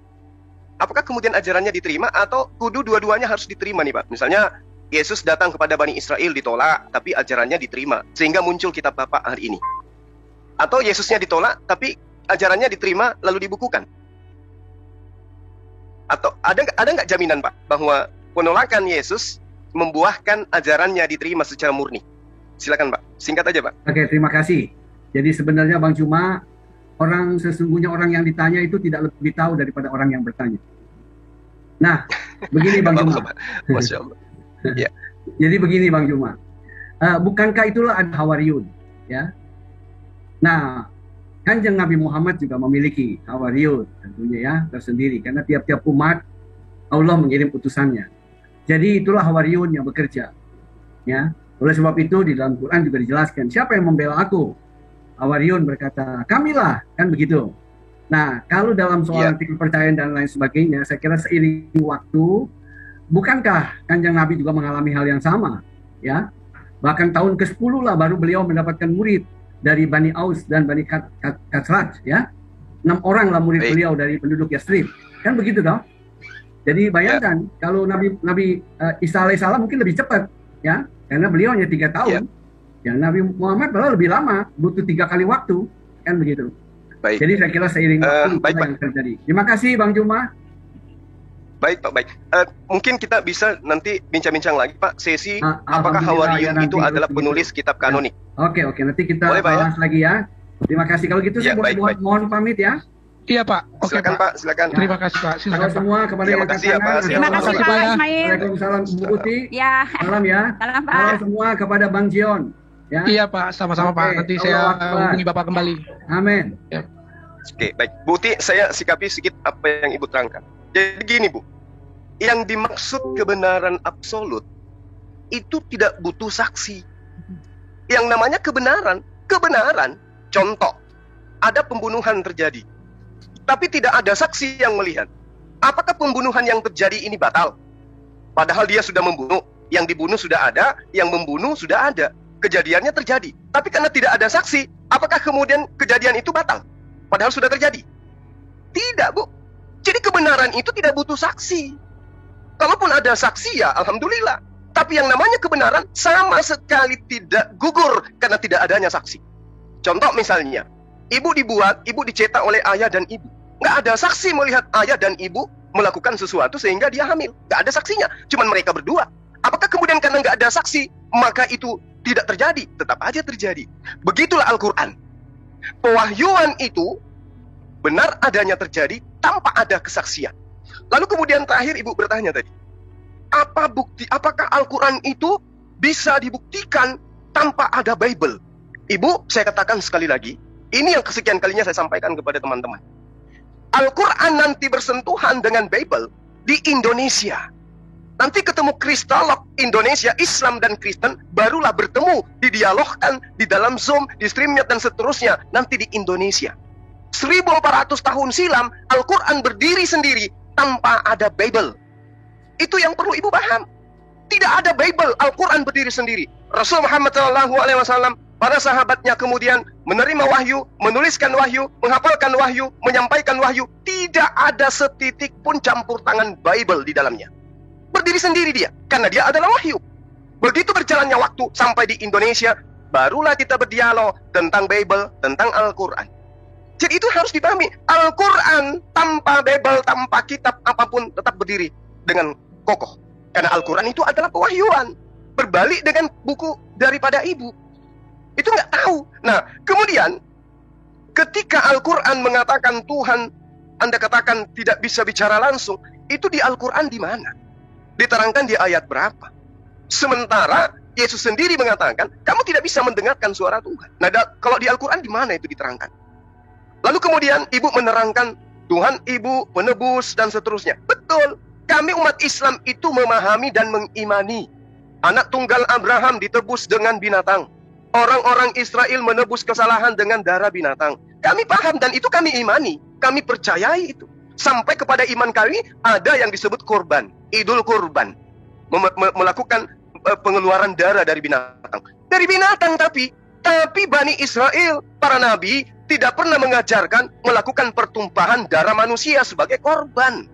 Apakah kemudian ajarannya diterima atau kudu dua-duanya harus diterima nih Pak? Misalnya Yesus datang kepada Bani Israel ditolak, tapi ajarannya diterima, sehingga muncul kitab Bapak hari ini. Atau Yesusnya ditolak, tapi ajarannya diterima lalu dibukukan. Atau ada nggak jaminan Pak bahwa penolakan Yesus membuahkan ajarannya diterima secara murni? Silakan Pak, singkat aja Pak. Oke, terima kasih. Jadi sebenarnya Bang Juma, sesungguhnya orang yang ditanya itu tidak lebih tahu daripada orang yang bertanya. Nah, begini Bang Juma. Masya Allah. Ya. Jadi begini Bang Juma. Bukankah itulah ada Hawariyun, ya? Nah, Kanjeng Nabi Muhammad juga memiliki Hawariyun tentunya ya, tersendiri karena tiap-tiap umat Allah mengirim utusannya. Jadi itulah Hawariyun yang bekerja. Ya. Oleh sebab itu di dalam Quran juga dijelaskan, siapa yang membela aku? Hawariyun berkata, kamilah, kan begitu. Nah, kalau dalam soal kepercayaan dan lain sebagainya, saya kira seiring waktu, bukankah Kanjeng Nabi juga mengalami hal yang sama? Ya, bahkan tahun ke-10 lah baru beliau mendapatkan murid dari Bani Aus dan Bani Khazraj, ya. 6 orang lah murid beliau dari penduduk Yathrib. Kan begitu toh? Jadi bayangkan kalau Nabi Isa alaihissalam mungkin lebih cepat, ya, karena beliau hanya 3 tahun. Ya, Nabi Muhammad malah lebih lama, butuh 3 kali waktu, kan begitu. Baik. Jadi saya kira seiring waktu yang terjadi. Terima kasih Bang Juma. Baik Pak, baik. Mungkin kita bisa nanti bincang-bincang lagi Pak, sesi apakah Hawariyun itu adalah penulis kitab kanonik. Oke, nanti kita bahas lagi ya. Terima kasih. Kalau gitu saya mohon pamit ya. Iya Pak. Oke silakan Pak, silakan. Terima kasih Pak. Silakan semua kepada yang kasih ya Pak. Terima kasih Pak Ismail. Waalaikumsalam Bu Uti. Ya. Salam ya. Salam Pak. Salam semua kepada Bang Jion. Ya. Iya Pak, sama-sama Pak. Nanti saya hubungi Bapak kembali. Amin. Ya. Oke, baik. Bu Uti, saya sikapi sedikit apa yang Ibu terangkan. Jadi gini Bu, yang dimaksud kebenaran absolut itu tidak butuh saksi. Yang namanya kebenaran, contoh, ada pembunuhan terjadi, tapi tidak ada saksi yang melihat. Apakah pembunuhan yang terjadi ini batal? Padahal dia sudah membunuh, yang dibunuh sudah ada, yang membunuh sudah ada, kejadiannya terjadi. Tapi karena tidak ada saksi, apakah kemudian kejadian itu batal? Padahal sudah terjadi. Tidak Bu. Jadi kebenaran itu tidak butuh saksi. Kalaupun ada saksi ya alhamdulillah. Tapi yang namanya kebenaran sama sekali tidak gugur karena tidak adanya saksi. Contoh misalnya, ibu dicetak oleh ayah dan ibu. Nggak ada saksi melihat ayah dan ibu melakukan sesuatu sehingga dia hamil. Nggak ada saksinya, cuman mereka berdua. Apakah kemudian karena nggak ada saksi, maka itu tidak terjadi? Tetap aja terjadi. Begitulah Al-Quran. Pewahyuan itu benar adanya terjadi tanpa ada kesaksian. Lalu kemudian terakhir Ibu bertanya tadi, apa bukti? Apakah Al-Quran itu bisa dibuktikan tanpa ada Bible? Ibu, saya katakan sekali lagi, ini yang kesekian kalinya saya sampaikan kepada teman-teman. Al-Quran nanti bersentuhan dengan Bible di Indonesia. Nanti ketemu kristalog Indonesia, Islam dan Kristen, barulah bertemu, didialogkan di dalam Zoom, di Streamyard dan seterusnya, nanti di Indonesia. 1400 tahun silam, Al-Quran berdiri sendiri tanpa ada Bible. Itu yang perlu Ibu paham. Tidak ada Bible, Al-Quran berdiri sendiri. Rasul Muhammad SAW, para sahabatnya kemudian menerima wahyu, menuliskan wahyu, menghafalkan wahyu, menyampaikan wahyu. Tidak ada setitik pun campur tangan Bible di dalamnya. Berdiri sendiri dia, karena dia adalah wahyu. Begitu berjalannya waktu sampai di Indonesia, barulah kita berdialog tentang Bible, tentang Al-Quran. Jadi itu harus dipahami. Al-Quran tanpa Bible, tanpa kitab apapun tetap berdiri dengan kokoh. Karena Al-Quran itu adalah pewahyuan. Berbalik dengan buku daripada ibu. Itu nggak tahu. Nah, kemudian ketika Al-Quran mengatakan Tuhan, Anda katakan tidak bisa bicara langsung, itu di Al-Quran di mana? Diterangkan di ayat berapa? Sementara Yesus sendiri mengatakan, kamu tidak bisa mendengarkan suara Tuhan. Nah, kalau di Al-Quran di mana itu diterangkan? Lalu kemudian ibu menerangkan Tuhan Ibu, penebus, dan seterusnya. Betul. Kami umat Islam itu memahami dan mengimani anak tunggal Abraham ditebus dengan binatang. Orang-orang Israel menebus kesalahan dengan darah binatang. Kami paham dan itu kami imani. Kami percayai itu. Sampai kepada iman kami ada yang disebut kurban, idul kurban. Melakukan pengeluaran darah dari binatang. Dari binatang tapi Bani Israel, para nabi, tidak pernah mengajarkan melakukan pertumpahan darah manusia sebagai korban.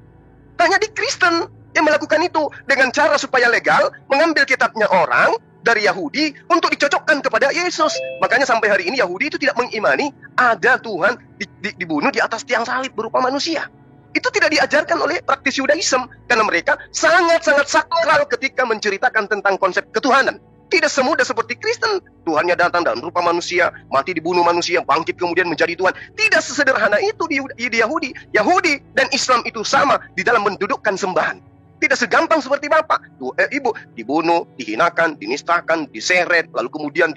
Hanya di Kristen yang melakukan itu dengan cara supaya legal, mengambil kitabnya orang dari Yahudi untuk dicocokkan kepada Yesus. Makanya sampai hari ini Yahudi itu tidak mengimani ada Tuhan dibunuh di atas tiang salib berupa manusia. Itu tidak diajarkan oleh praktisi Yudaism karena mereka sangat-sangat sakral ketika menceritakan tentang konsep ketuhanan. Tidak semudah seperti Kristen. Tuhannya datang dalam rupa manusia, mati dibunuh manusia, bangkit kemudian menjadi Tuhan. Tidak sesederhana itu di Yahudi. Yahudi dan Islam itu sama di dalam mendudukkan sembahan. Tidak segampang seperti Bapak. Ibu dibunuh, dihinakan, dinistakan, diseret, lalu kemudian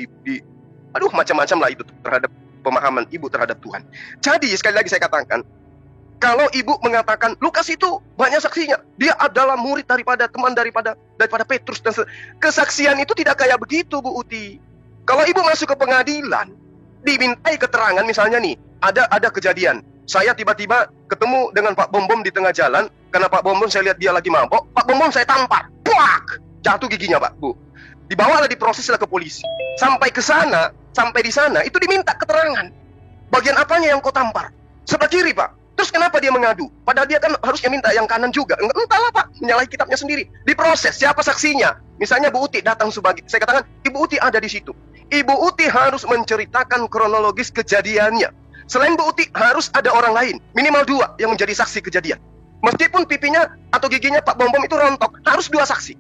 macam-macam lah itu terhadap pemahaman Ibu terhadap Tuhan. Jadi sekali lagi saya katakan, kalau Ibu mengatakan Lukas itu banyak saksinya, dia adalah murid teman daripada Petrus dan kesaksian itu tidak kayak begitu, Bu Uti. Kalau Ibu masuk ke pengadilan, dimintai keterangan misalnya nih, ada kejadian. Saya tiba-tiba ketemu dengan Pak Bom di tengah jalan, karena Pak Bom saya lihat dia lagi mabok, Pak Bom saya tampar, puak, jatuh giginya, Pak, Bu. Dibawalah diproseslah ke polisi. Sampai di sana itu diminta keterangan. Bagian apanya yang kau tampar? Sebelah kiri, Pak. Terus kenapa dia mengadu? Padahal dia kan harusnya minta yang kanan juga. Entahlah Pak, menyalahi kitabnya sendiri. Diproses, siapa saksinya? Misalnya Bu Uti datang sebagai, saya katakan Ibu Uti ada di situ. Ibu Uti harus menceritakan kronologis kejadiannya. Selain Bu Uti harus ada orang lain, minimal 2 yang menjadi saksi kejadian. Meskipun pipinya atau giginya Pak Bom itu rontok, harus 2 saksi.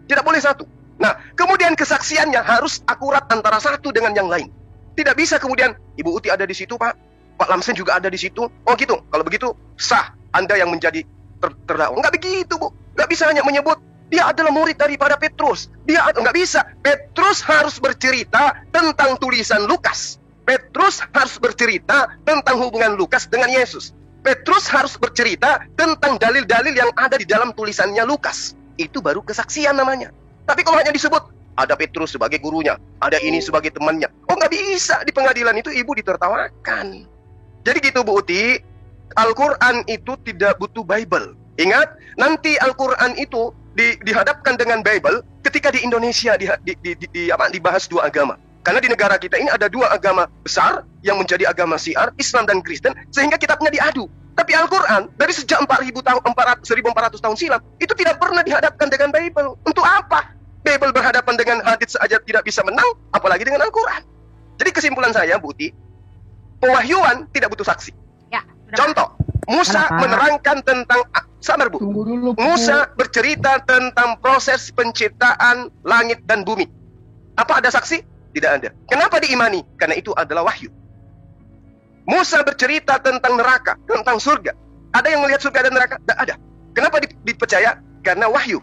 Tidak boleh 1. Nah, kemudian kesaksiannya harus akurat antara satu dengan yang lain. Tidak bisa kemudian Ibu Uti ada di situ Pak. Pak Lamsen juga ada di situ. Oh gitu. Kalau begitu sah Anda yang menjadi terdakwa. Enggak begitu, Bu. Enggak bisa hanya menyebut dia adalah murid daripada Petrus. Enggak bisa. Petrus harus bercerita tentang tulisan Lukas. Petrus harus bercerita tentang hubungan Lukas dengan Yesus. Petrus harus bercerita tentang dalil-dalil yang ada di dalam tulisannya Lukas. Itu baru kesaksian namanya. Tapi kalau hanya disebut ada Petrus sebagai gurunya, ada ini sebagai temannya. Oh nggak bisa, di pengadilan itu Ibu ditertawakan. Jadi gitu Bu Uti, Al-Quran itu tidak butuh Bible. Ingat, nanti Al-Quran itu dihadapkan dengan Bible ketika di Indonesia dibahas 2 agama. Karena di negara kita ini ada 2 agama besar yang menjadi agama Syiar, Islam dan Kristen, sehingga kitabnya diadu. Tapi Al-Quran dari sejak 1400 tahun silam itu tidak pernah dihadapkan dengan Bible. Untuk apa? Bible berhadapan dengan hadits saja tidak bisa menang, apalagi dengan Al-Quran. Jadi kesimpulan saya, Bu Uti, pewahyuan tidak butuh saksi. Ya, contoh, Musa menerangkan tentang sabar Bu. Musa bercerita tentang proses penciptaan langit dan bumi. Apa ada saksi? Tidak ada. Kenapa diimani? Karena itu adalah wahyu. Musa bercerita tentang neraka, tentang surga. Ada yang melihat surga dan neraka? Tidak ada. Kenapa dipercaya? Karena wahyu.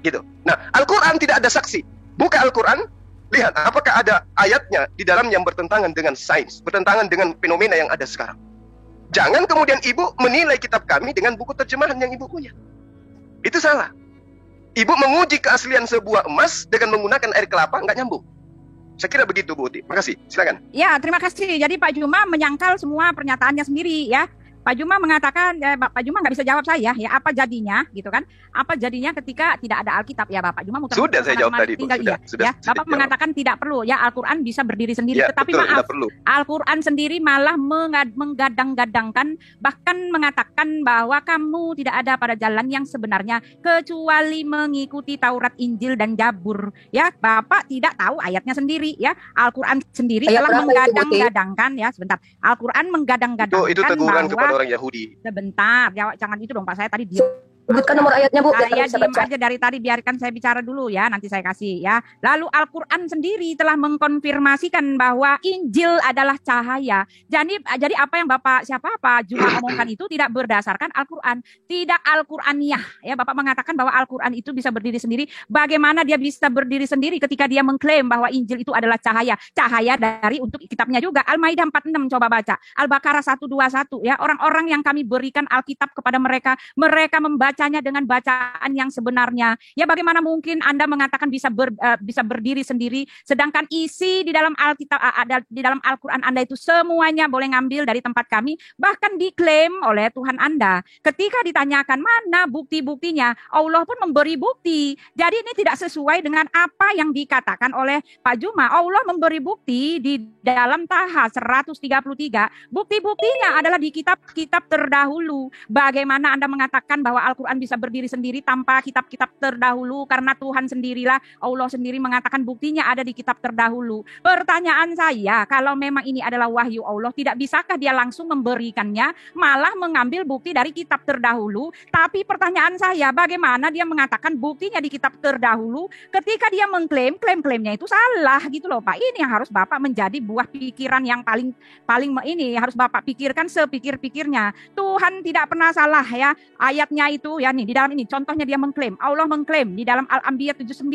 Gitu. Nah, Al-Quran tidak ada saksi. Buka Al-Quran, lihat apakah ada ayatnya di dalam yang bertentangan dengan sains, bertentangan dengan fenomena yang ada sekarang. Jangan kemudian Ibu menilai kitab kami dengan buku terjemahan yang Ibu punya. Itu salah. Ibu menguji keaslian sebuah emas dengan menggunakan air kelapa, nggak nyambung. Saya kira begitu Bu Uti. Makasih. Silakan. Ya, terima kasih. Jadi Pak Juma menyangkal semua pernyataannya sendiri ya. Pak Juma mengatakan, Pak Juma nggak bisa jawab saya, ya apa jadinya, gitu kan? Apa jadinya ketika tidak ada Alkitab, ya Bapak Juma muter. Sudah saya jawab tadi, Bu. Sudah, Bapak mengatakan tidak perlu, ya Al-Quran bisa berdiri sendiri. Ya, tetapi betul, maaf, Al-Quran sendiri malah menggadang-gadangkan, bahkan mengatakan bahwa kamu tidak ada pada jalan yang sebenarnya kecuali mengikuti Taurat, Injil dan Zabur. Ya, Bapak tidak tahu ayatnya sendiri, ya. Al-Quran sendiri telah menggadang-gadangkan, ya sebentar. Al-Quran menggadang-gadangkan itu teguran bahwa kepada orang Yahudi. Sebentar, jangan itu dong Pak, saya tadi dialog Sebutkan nomor ayatnya, Bu, biar kami Saya bisa diem baca. aja dari tadi, biarkan saya bicara dulu ya, nanti saya kasih ya. Lalu Al-Quran sendiri telah mengkonfirmasikan bahwa Injil adalah cahaya. Jadi apa yang Bapak Juma omongkan itu tidak berdasarkan Al-Quran, tidak Al-Quraniyah. Ya, Bapak mengatakan bahwa Al-Quran itu bisa berdiri sendiri. Bagaimana dia bisa berdiri sendiri ketika dia mengklaim bahwa Injil itu adalah cahaya? Cahaya dari untuk kitabnya juga. Al-Maidah 46 coba baca. Al-Baqarah 121 ya. Orang-orang yang kami berikan Alkitab kepada mereka membacanya dengan bacaan yang sebenarnya. Ya, bagaimana mungkin Anda mengatakan bisa berdiri sendiri, sedangkan isi di dalam Alkitab ada di dalam Al-Quran Anda itu semuanya boleh ngambil dari tempat kami, bahkan diklaim oleh Tuhan Anda. Ketika ditanyakan mana bukti-buktinya, Allah pun memberi bukti. Jadi ini tidak sesuai dengan apa yang dikatakan oleh Pak Juma. Allah memberi bukti di dalam Taha 133. Bukti-buktinya adalah di kitab-kitab terdahulu. Bagaimana Anda mengatakan bahwa Al-Quran bisa berdiri sendiri tanpa kitab-kitab terdahulu, karena Tuhan sendirilah, Allah sendiri mengatakan buktinya ada di kitab terdahulu. Pertanyaan saya, kalau memang ini adalah wahyu Allah, tidak bisakah dia langsung memberikannya, malah mengambil bukti dari kitab terdahulu? Tapi pertanyaan saya, bagaimana dia mengatakan buktinya di kitab terdahulu ketika dia mengklaim, klaim-klaimnya itu salah gitu loh Pak. Ini yang harus Bapak menjadi buah pikiran yang paling ini harus Bapak pikirkan sepikir-pikirnya. Tuhan tidak pernah salah ya. Ayatnya itu ya nih di dalam ini contohnya dia mengklaim, Allah mengklaim di dalam Al-Anbiya 79,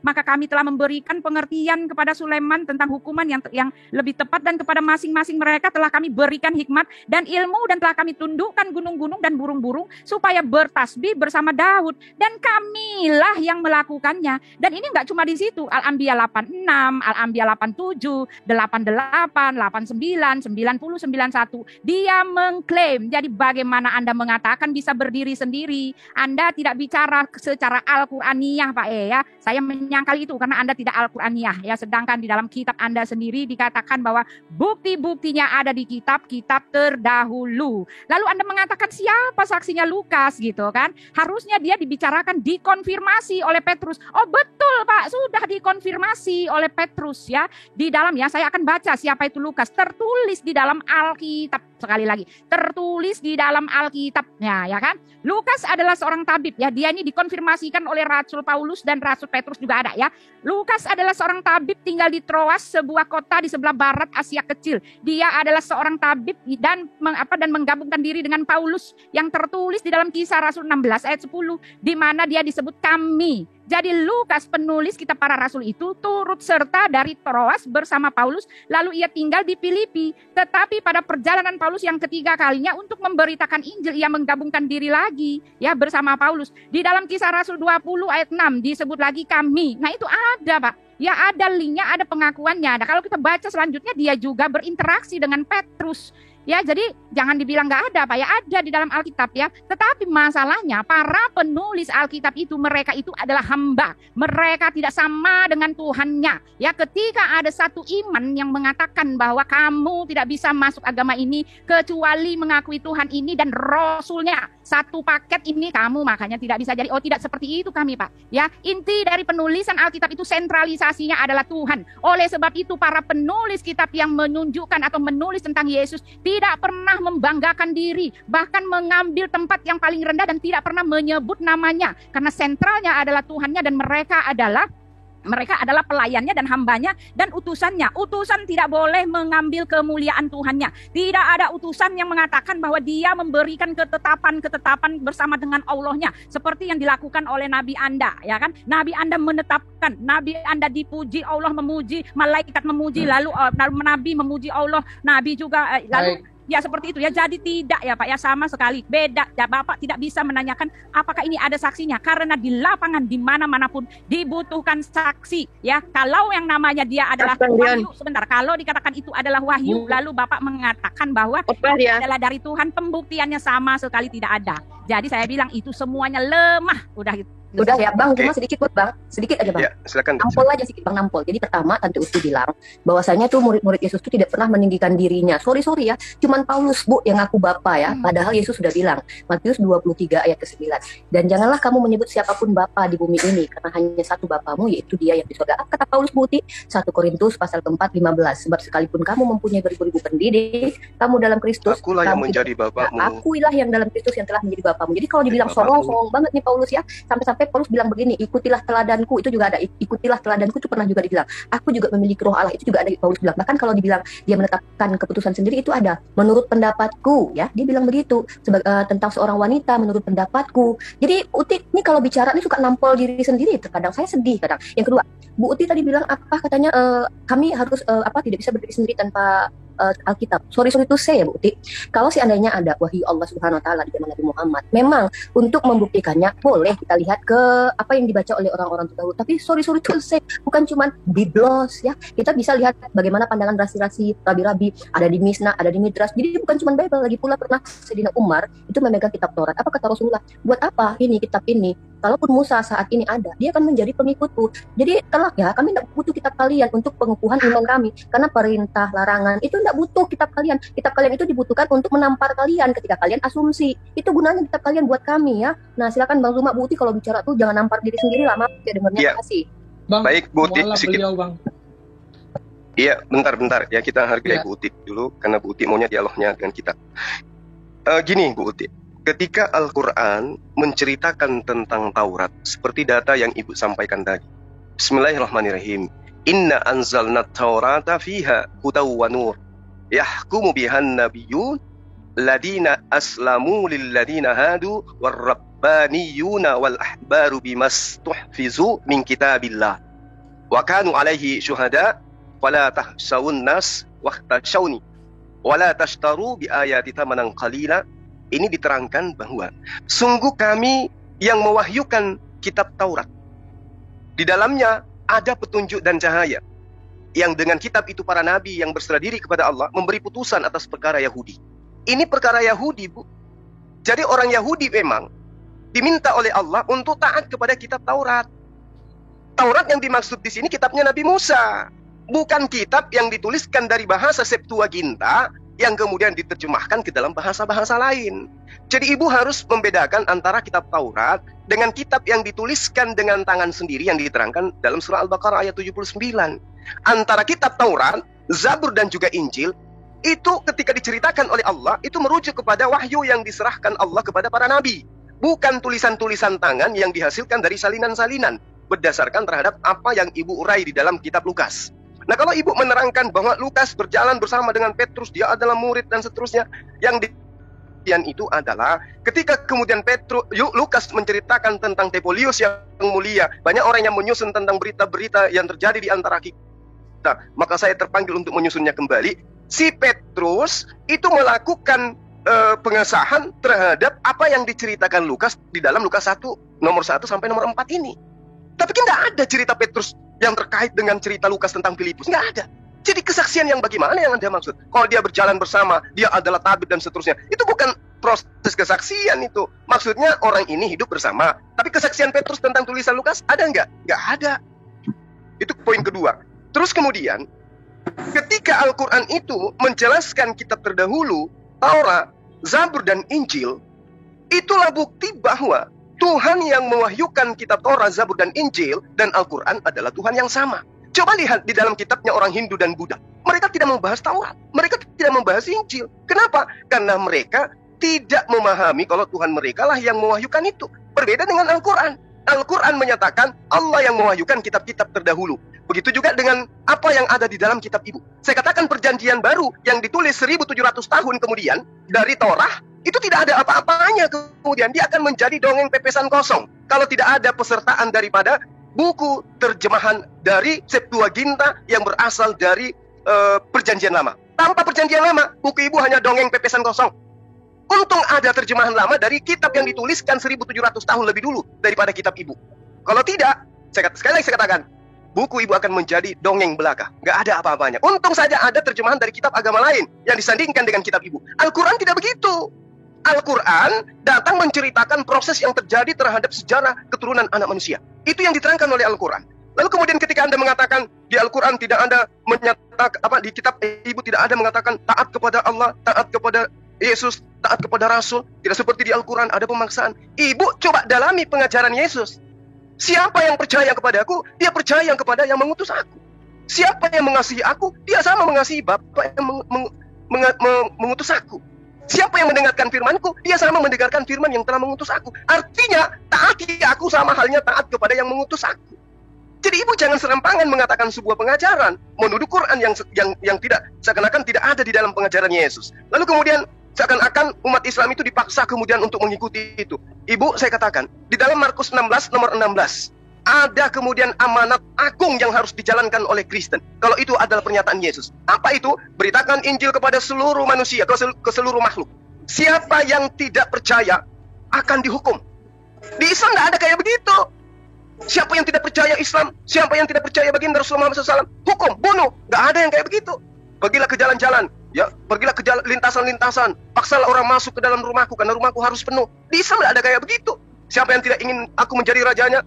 maka kami telah memberikan pengertian kepada Sulaiman tentang hukuman yang lebih tepat, dan kepada masing-masing mereka telah kami berikan hikmat dan ilmu, dan telah kami tundukkan gunung-gunung dan burung-burung supaya bertasbih bersama Daud, dan kamilah yang melakukannya. Dan ini enggak cuma di situ, Al-Anbiya 86, Al-Anbiya 87, 88, 89, 90, 91, dia mengklaim. Jadi bagaimana Anda mengatakan bisa berdiri sendiri? Anda tidak bicara secara Al-Quraniyah Pak ya. Saya menyangkal itu karena Anda tidak Al-Quraniyah ya. Sedangkan di dalam kitab Anda sendiri dikatakan bahwa bukti-buktinya ada di kitab-kitab terdahulu. Lalu Anda mengatakan siapa saksinya? Lukas gitu kan. Harusnya dia dibicarakan, dikonfirmasi oleh Petrus. Oh betul Pak, sudah dikonfirmasi oleh Petrus ya. Di dalam ya, saya akan baca siapa itu Lukas. Tertulis di dalam Alkitab, sekali lagi. Tertulis di dalam Alkitabnya ya kan. Lukas adalah seorang tabib ya. Dia ini dikonfirmasikan oleh Rasul Paulus dan Rasul Petrus juga ada ya. Lukas adalah seorang tabib tinggal di Troas, sebuah kota di sebelah barat Asia Kecil. Dia adalah seorang tabib dan menggabungkan diri dengan Paulus yang tertulis di dalam Kisah Rasul 16 ayat 10 di mana dia disebut kami. Jadi Lukas penulis kitab para rasul itu turut serta dari Troas bersama Paulus, lalu ia tinggal di Filipi. Tetapi pada perjalanan Paulus yang ketiga kalinya untuk memberitakan Injil, ia menggabungkan diri lagi ya bersama Paulus. Di dalam Kisah Rasul 20 ayat 6 disebut lagi kami. Nah itu ada Pak. Ya ada linknya, ada pengakuannya. Nah kalau kita baca selanjutnya dia juga berinteraksi dengan Petrus. Ya, jadi jangan dibilang nggak ada, Pak. Ya ada di dalam Alkitab ya. Tetapi masalahnya para penulis Alkitab itu, mereka itu adalah hamba. Mereka tidak sama dengan Tuhannya. Ya, ketika ada satu iman yang mengatakan bahwa kamu tidak bisa masuk agama ini kecuali mengakui Tuhan ini dan Rasulnya. Satu paket ini kamu makanya tidak bisa jadi. Oh, tidak seperti itu kami, Pak. Ya, inti dari penulisan Alkitab itu sentralisasinya adalah Tuhan. Oleh sebab itu para penulis kitab yang menunjukkan atau menulis tentang Yesus tidak pernah membanggakan diri, bahkan mengambil tempat yang paling rendah dan tidak pernah menyebut namanya, karena sentralnya adalah Tuhannya dan mereka adalah pelayannya dan hambanya dan utusannya. Utusan tidak boleh mengambil kemuliaan Tuhannya. Tidak ada utusan yang mengatakan bahwa dia memberikan ketetapan bersama dengan Allahnya. Seperti yang dilakukan oleh Nabi Anda. Ya kan? Nabi Anda menetapkan. Nabi Anda dipuji, Allah memuji, malaikat memuji, lalu Nabi memuji Allah. Nabi juga lalu ya seperti itu ya. Jadi tidak ya Pak ya, sama sekali beda ya. Bapak tidak bisa menanyakan apakah ini ada saksinya, karena di lapangan di mana-manapun dibutuhkan saksi ya. Kalau yang namanya dia adalah wahyu, sebentar, kalau dikatakan itu adalah wahyu lalu Bapak mengatakan bahwa adalah dari Tuhan, pembuktiannya sama sekali tidak ada. Jadi saya bilang itu semuanya lemah, udah gitu. Udah ya, Bang, cuma sedikit buat Bang. Sedikit aja, Bang. Ya, silakan. Nampol aja sedikit, Bang, nampol. Jadi pertama, Tante Uti bilang bahwasanya tuh murid-murid Yesus tuh tidak pernah meninggikan dirinya. Sorry ya, cuman Paulus, Bu, yang ngaku Bapa ya. Padahal Yesus sudah bilang, Matius 23 ayat ke-9. Dan janganlah kamu menyebut siapapun Bapa di bumi ini, karena hanya satu Bapamu, yaitu Dia yang di surga. Kata Paulus, Bu Uti, 1 Korintus pasal ke-4, 15. Sebab sekalipun kamu mempunyai beribu-ribu pendidik, kamu dalam Kristus, Akulah yang kamu menjadi Bapamu. Akuilah yang dalam Kristus yang telah menjadi Bapamu. Jadi kalau dibilang songong banget nih Paulus ya, sampai-sampai Paulus bilang begini, ikutilah teladanku, itu juga ada, ikutilah teladanku itu pernah juga dibilang, aku juga memiliki roh Allah, itu juga ada Paulus bilang. Bahkan kalau dibilang dia menetapkan keputusan sendiri, itu ada, menurut pendapatku ya, dia bilang begitu, tentang seorang wanita, menurut pendapatku. Jadi Uti ini kalau bicara ini suka nampol diri sendiri, terkadang saya sedih kadang. Yang kedua, Bu Uti tadi bilang apa katanya, kami harus tidak bisa berdiri sendiri tanpa Alkitab. Sorry to say ya Bu Uti, kalau seandainya ada wahyu Allah Subhanahu Wa Taala di zaman Nabi Muhammad, memang untuk membuktikannya boleh kita lihat ke apa yang dibaca oleh orang-orang terdahulu. Tapi sorry to say, bukan cuma biblos ya, kita bisa lihat bagaimana pandangan rasi-rasi, rabi-rabi, ada di Misna, ada di Midras. Jadi bukan cuma Bible, lagi pula pernah Sayyidina Umar itu memegang kitab Taurat. Apa kata Rasulullah? Buat apa ini kitab ini? Kalaupun Musa saat ini ada, dia akan menjadi pengikutku. Jadi kelak ya, kami tidak butuh kitab kalian untuk pengukuhan iman kami. Karena perintah, larangan, itu tidak butuh kitab kalian. Kitab kalian itu dibutuhkan untuk menampar kalian ketika kalian asumsi. Itu gunanya kitab kalian buat kami ya. Nah silakan Bang Zuma, Bu Uti kalau bicara tuh jangan nampar diri sendiri lah, maaf ya dengarnya. Terima kasih. Bang, baik Bu Uti, beliau, Bang. Iya, bentar ya, kita hargai Bu Uti dulu karena Bu Uti maunya dialognya dengan kita. Gini Bu Uti, ketika Al-Quran menceritakan tentang Taurat, seperti data yang Ibu sampaikan tadi. Bismillahirrahmanirrahim. Inna anzalna Taurata fiha hudaw wa nur. Yahkumu bihan nabiyyun ladina aslamu lilladina hadu warrabbaniyuna wal ahbaru bimastuhfizu min kitabillah. Wa kanu alaihi syuhada wala tahsawun nas wahtashawni wala tashtaru bi ayati thamanan qalila. Ini diterangkan bahwa sungguh kami yang mewahyukan kitab Taurat. Di dalamnya ada petunjuk dan cahaya. Yang dengan kitab itu para nabi yang berserah diri kepada Allah memberi putusan atas perkara Yahudi. Ini perkara Yahudi, Bu. Jadi orang Yahudi memang diminta oleh Allah untuk taat kepada kitab Taurat. Taurat yang dimaksud di sini kitabnya Nabi Musa. Bukan kitab yang dituliskan dari bahasa Septuaginta yang kemudian diterjemahkan ke dalam bahasa-bahasa lain. Jadi ibu harus membedakan antara kitab Taurat dengan kitab yang dituliskan dengan tangan sendiri yang diterangkan dalam surah Al-Baqarah ayat 79. Antara kitab Taurat, Zabur dan juga Injil, itu ketika diceritakan oleh Allah, itu merujuk kepada wahyu yang diserahkan Allah kepada para nabi. Bukan tulisan-tulisan tangan yang dihasilkan dari salinan-salinan berdasarkan terhadap apa yang ibu urai di dalam kitab Lukas. Nah kalau ibu menerangkan bahwa Lukas berjalan bersama dengan Petrus, dia adalah murid dan seterusnya, yang itu adalah ketika kemudian Lukas menceritakan tentang Tepolius yang mulia, banyak orang yang menyusun tentang berita-berita yang terjadi di antara kita, maka saya terpanggil untuk menyusunnya kembali. Si Petrus itu melakukan pengesahan terhadap apa yang diceritakan Lukas di dalam Lukas 1 nomor 1 sampai nomor 4 ini. Tapi kan tidak ada cerita Petrus yang terkait dengan cerita Lukas tentang Filipus. Nggak ada. Jadi kesaksian yang bagaimana yang Anda maksud? Kalau dia berjalan bersama, dia adalah tabib dan seterusnya. Itu bukan proses kesaksian itu. Maksudnya orang ini hidup bersama. Tapi kesaksian Petrus tentang tulisan Lukas ada nggak? Nggak ada. Itu poin kedua. Terus kemudian, ketika Al-Quran itu menjelaskan kitab terdahulu, Taurat, Zabur dan Injil, itulah bukti bahwa Tuhan yang mewahyukan kitab Taurat, Zabur dan Injil dan Al-Quran adalah Tuhan yang sama. Coba lihat di dalam kitabnya orang Hindu dan Buddha. Mereka tidak membahas Taurat. Mereka tidak membahas Injil. Kenapa? Karena mereka tidak memahami kalau Tuhan mereka lah yang mewahyukan itu. Berbeda dengan Al-Quran. Al-Quran menyatakan Allah yang mewahyukan kitab-kitab terdahulu. Begitu juga dengan apa yang ada di dalam kitab ibu. Saya katakan perjanjian baru yang ditulis 1700 tahun kemudian dari Torah, itu tidak ada apa-apanya, kemudian dia akan menjadi dongeng pepesan kosong kalau tidak ada pesertaan daripada buku terjemahan dari Septuaginta yang berasal dari perjanjian lama. Tanpa perjanjian lama, buku ibu hanya dongeng pepesan kosong. Untung ada terjemahan lama dari kitab yang dituliskan 1700 tahun lebih dulu daripada kitab ibu. Kalau tidak, sekali lagi saya katakan, buku ibu akan menjadi dongeng belaka. Nggak ada apa-apanya. Untung saja ada terjemahan dari kitab agama lain yang disandingkan dengan kitab ibu. Al-Quran tidak begitu. Al-Quran datang menceritakan proses yang terjadi terhadap sejarah keturunan anak manusia. Itu yang diterangkan oleh Al-Quran. Lalu kemudian ketika Anda mengatakan di Al-Quran tidak ada menyatakan, di kitab ibu tidak ada mengatakan taat kepada Allah, taat kepada Yesus, taat kepada Rasul, tidak seperti di Al-Quran ada pemaksaan. Ibu coba dalami pengajaran Yesus. Siapa yang percaya kepadaku, dia percaya kepada yang mengutus aku. Siapa yang mengasihi aku, dia sama mengasihi Bapa yang mengutus aku. Siapa yang mendengarkan firmanku, dia sama mendengarkan firman yang telah mengutus aku. Artinya, taati aku sama halnya taat kepada yang mengutus aku. Jadi ibu jangan serampangan mengatakan sebuah pengajaran, menuduh Quran yang tidak, seakan-akan tidak ada di dalam pengajaran Yesus. Lalu kemudian seakan-akan umat Islam itu dipaksa kemudian untuk mengikuti itu. Ibu, saya katakan, di dalam Markus 16 nomor 16, ada kemudian amanat agung yang harus dijalankan oleh Kristen. Kalau itu adalah pernyataan Yesus. Apa itu? Beritakan Injil kepada seluruh manusia, ke seluruh makhluk. Siapa yang tidak percaya akan dihukum. Di Islam nggak ada kayak begitu. Siapa yang tidak percaya Islam, siapa yang tidak percaya baginda Rasulullah SAW, hukum, bunuh. Nggak ada yang kayak begitu. Pergilah ke jalan-jalan, ya, pergilah ke lintasan-lintasan, paksalah orang masuk ke dalam rumahku karena rumahku harus penuh. Di Islam nggak ada kayak begitu. Siapa yang tidak ingin aku menjadi rajanya,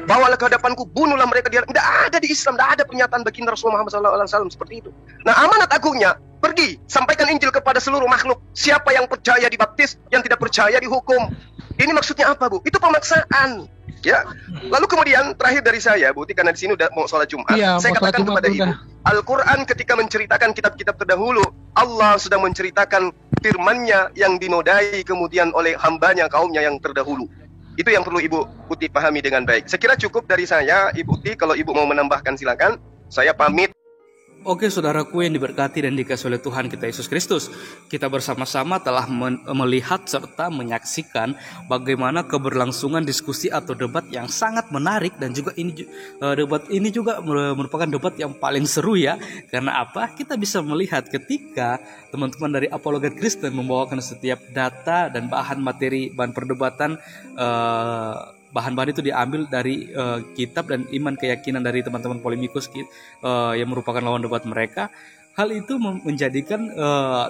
bawalah ke hadapanku, bunuhlah mereka. Tidak ada di Islam, tidak ada pernyataan baginda Rasulullah SAW seperti itu. Nah, amanat agungnya, pergi, sampaikan Injil kepada seluruh makhluk. Siapa yang percaya dibaptis, yang tidak percaya dihukum. Ini maksudnya apa, Bu? Itu pemaksaan. Ya, lalu kemudian terakhir dari saya, Bu, karena di sini udah mau sholat Jumat, saya katakan kepada ibu, Al-Quran ketika menceritakan kitab-kitab terdahulu, Allah sedang menceritakan firman-Nya yang dinodai kemudian oleh hambanya, kaumnya yang terdahulu. Itu yang perlu Ibu Uti pahami dengan baik. Saya kira cukup dari saya, Ibu Uti. Kalau Ibu mau menambahkan silakan. Saya pamit. Oke, saudaraku yang diberkati dan dikasihi oleh Tuhan kita Yesus Kristus, kita bersama-sama telah melihat serta menyaksikan bagaimana keberlangsungan diskusi atau debat yang sangat menarik, dan juga debat ini juga merupakan debat yang paling seru ya. Karena apa? Kita bisa melihat ketika teman-teman dari Apologet Kristen membawakan setiap data dan bahan materi, bahan perdebatan, bahan-bahan itu diambil dari kitab dan iman keyakinan dari teman-teman polemikus yang merupakan lawan debat mereka. Hal itu menjadikan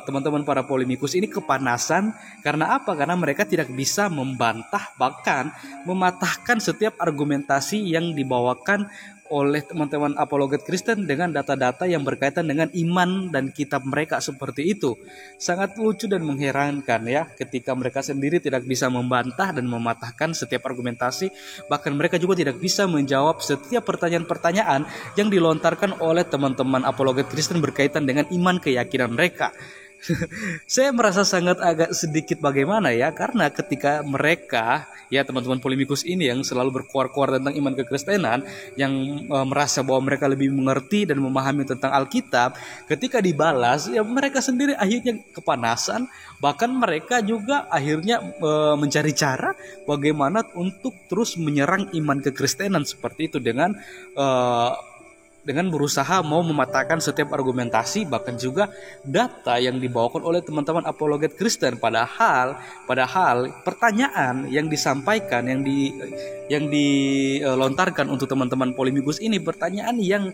teman-teman para polemikus ini kepanasan. Karena apa? Karena mereka tidak bisa membantah, bahkan mematahkan setiap argumentasi yang dibawakan oleh teman-teman Apologet Kristen dengan data-data yang berkaitan dengan iman dan kitab mereka seperti itu. Sangat lucu dan mengherankan ya, ketika mereka sendiri tidak bisa membantah dan mematahkan setiap argumentasi, bahkan mereka juga tidak bisa menjawab setiap pertanyaan-pertanyaan yang dilontarkan oleh teman-teman Apologet Kristen berkaitan dengan iman keyakinan mereka. Saya merasa sangat agak sedikit bagaimana ya, karena ketika mereka ya teman-teman polemikus ini yang selalu berkuar-kuar tentang iman kekristenan, yang merasa bahwa mereka lebih mengerti dan memahami tentang Alkitab, ketika dibalas ya mereka sendiri akhirnya kepanasan. Bahkan mereka juga akhirnya mencari cara bagaimana untuk terus menyerang iman kekristenan seperti itu dengan berusaha mau mematahkan setiap argumentasi, bahkan juga data yang dibawakan oleh teman-teman Apologet Kristen. Padahal pertanyaan yang disampaikan, yang dilontarkan untuk teman-teman polemikus ini, pertanyaan yang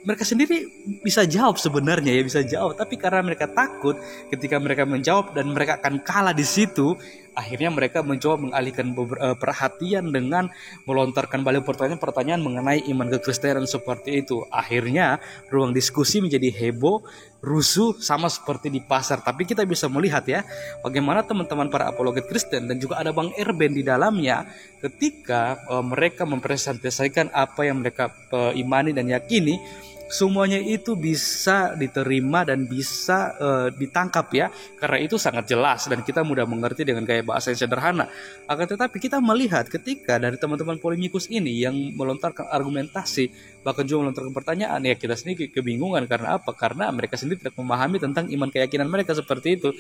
mereka sendiri bisa jawab sebenarnya ya, bisa jawab, tapi karena mereka takut ketika mereka menjawab dan mereka akan kalah di situ, akhirnya mereka mencoba mengalihkan perhatian dengan melontarkan balik pertanyaan-pertanyaan mengenai iman kekristenan seperti itu. Akhirnya ruang diskusi menjadi heboh, rusuh, sama seperti di pasar. Tapi kita bisa melihat ya, bagaimana teman-teman para Apologet Kristen dan juga ada Bang Erben di dalamnya, ketika mereka mempresentasikan apa yang mereka imani dan yakini, semuanya itu bisa diterima dan bisa ditangkap ya, karena itu sangat jelas dan kita mudah mengerti dengan gaya bahasa yang sederhana. Akan tetapi kita melihat ketika dari teman-teman polemikus ini yang melontarkan argumentasi, bahkan juga melontarkan pertanyaan, ya kita sendiri kebingungan. Karena apa? Karena mereka sendiri tidak memahami tentang iman keyakinan mereka seperti itu.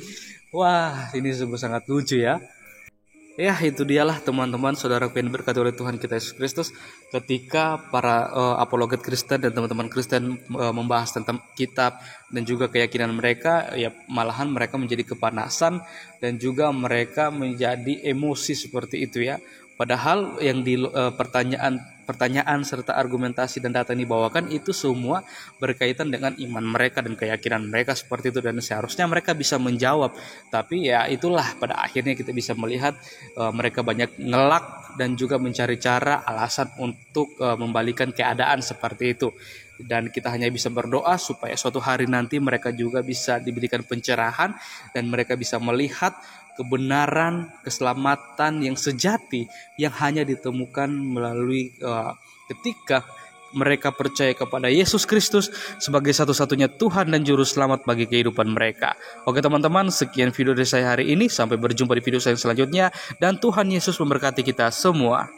Wah, ini sungguh sangat lucu ya. Ya, itu dialah teman-teman saudaraku yang diberkati oleh Tuhan kita Yesus Kristus, ketika para Apologet Kristen dan teman-teman Kristen membahas tentang kitab dan juga keyakinan mereka, ya malahan mereka menjadi kepanasan dan juga mereka menjadi emosi seperti itu ya. Padahal yang di pertanyaan serta argumentasi dan data yang dibawakan itu semua berkaitan dengan iman mereka dan keyakinan mereka seperti itu, dan seharusnya mereka bisa menjawab. Tapi ya itulah, pada akhirnya kita bisa melihat mereka banyak ngelak dan juga mencari cara alasan untuk membalikan keadaan seperti itu. Dan kita hanya bisa berdoa supaya suatu hari nanti mereka juga bisa diberikan pencerahan dan mereka bisa melihat kebenaran, keselamatan yang sejati yang hanya ditemukan melalui ketika mereka percaya kepada Yesus Kristus sebagai satu-satunya Tuhan dan Juru Selamat bagi kehidupan mereka. Oke teman-teman, sekian video dari saya hari ini. Sampai berjumpa di video saya selanjutnya. Dan Tuhan Yesus memberkati kita semua.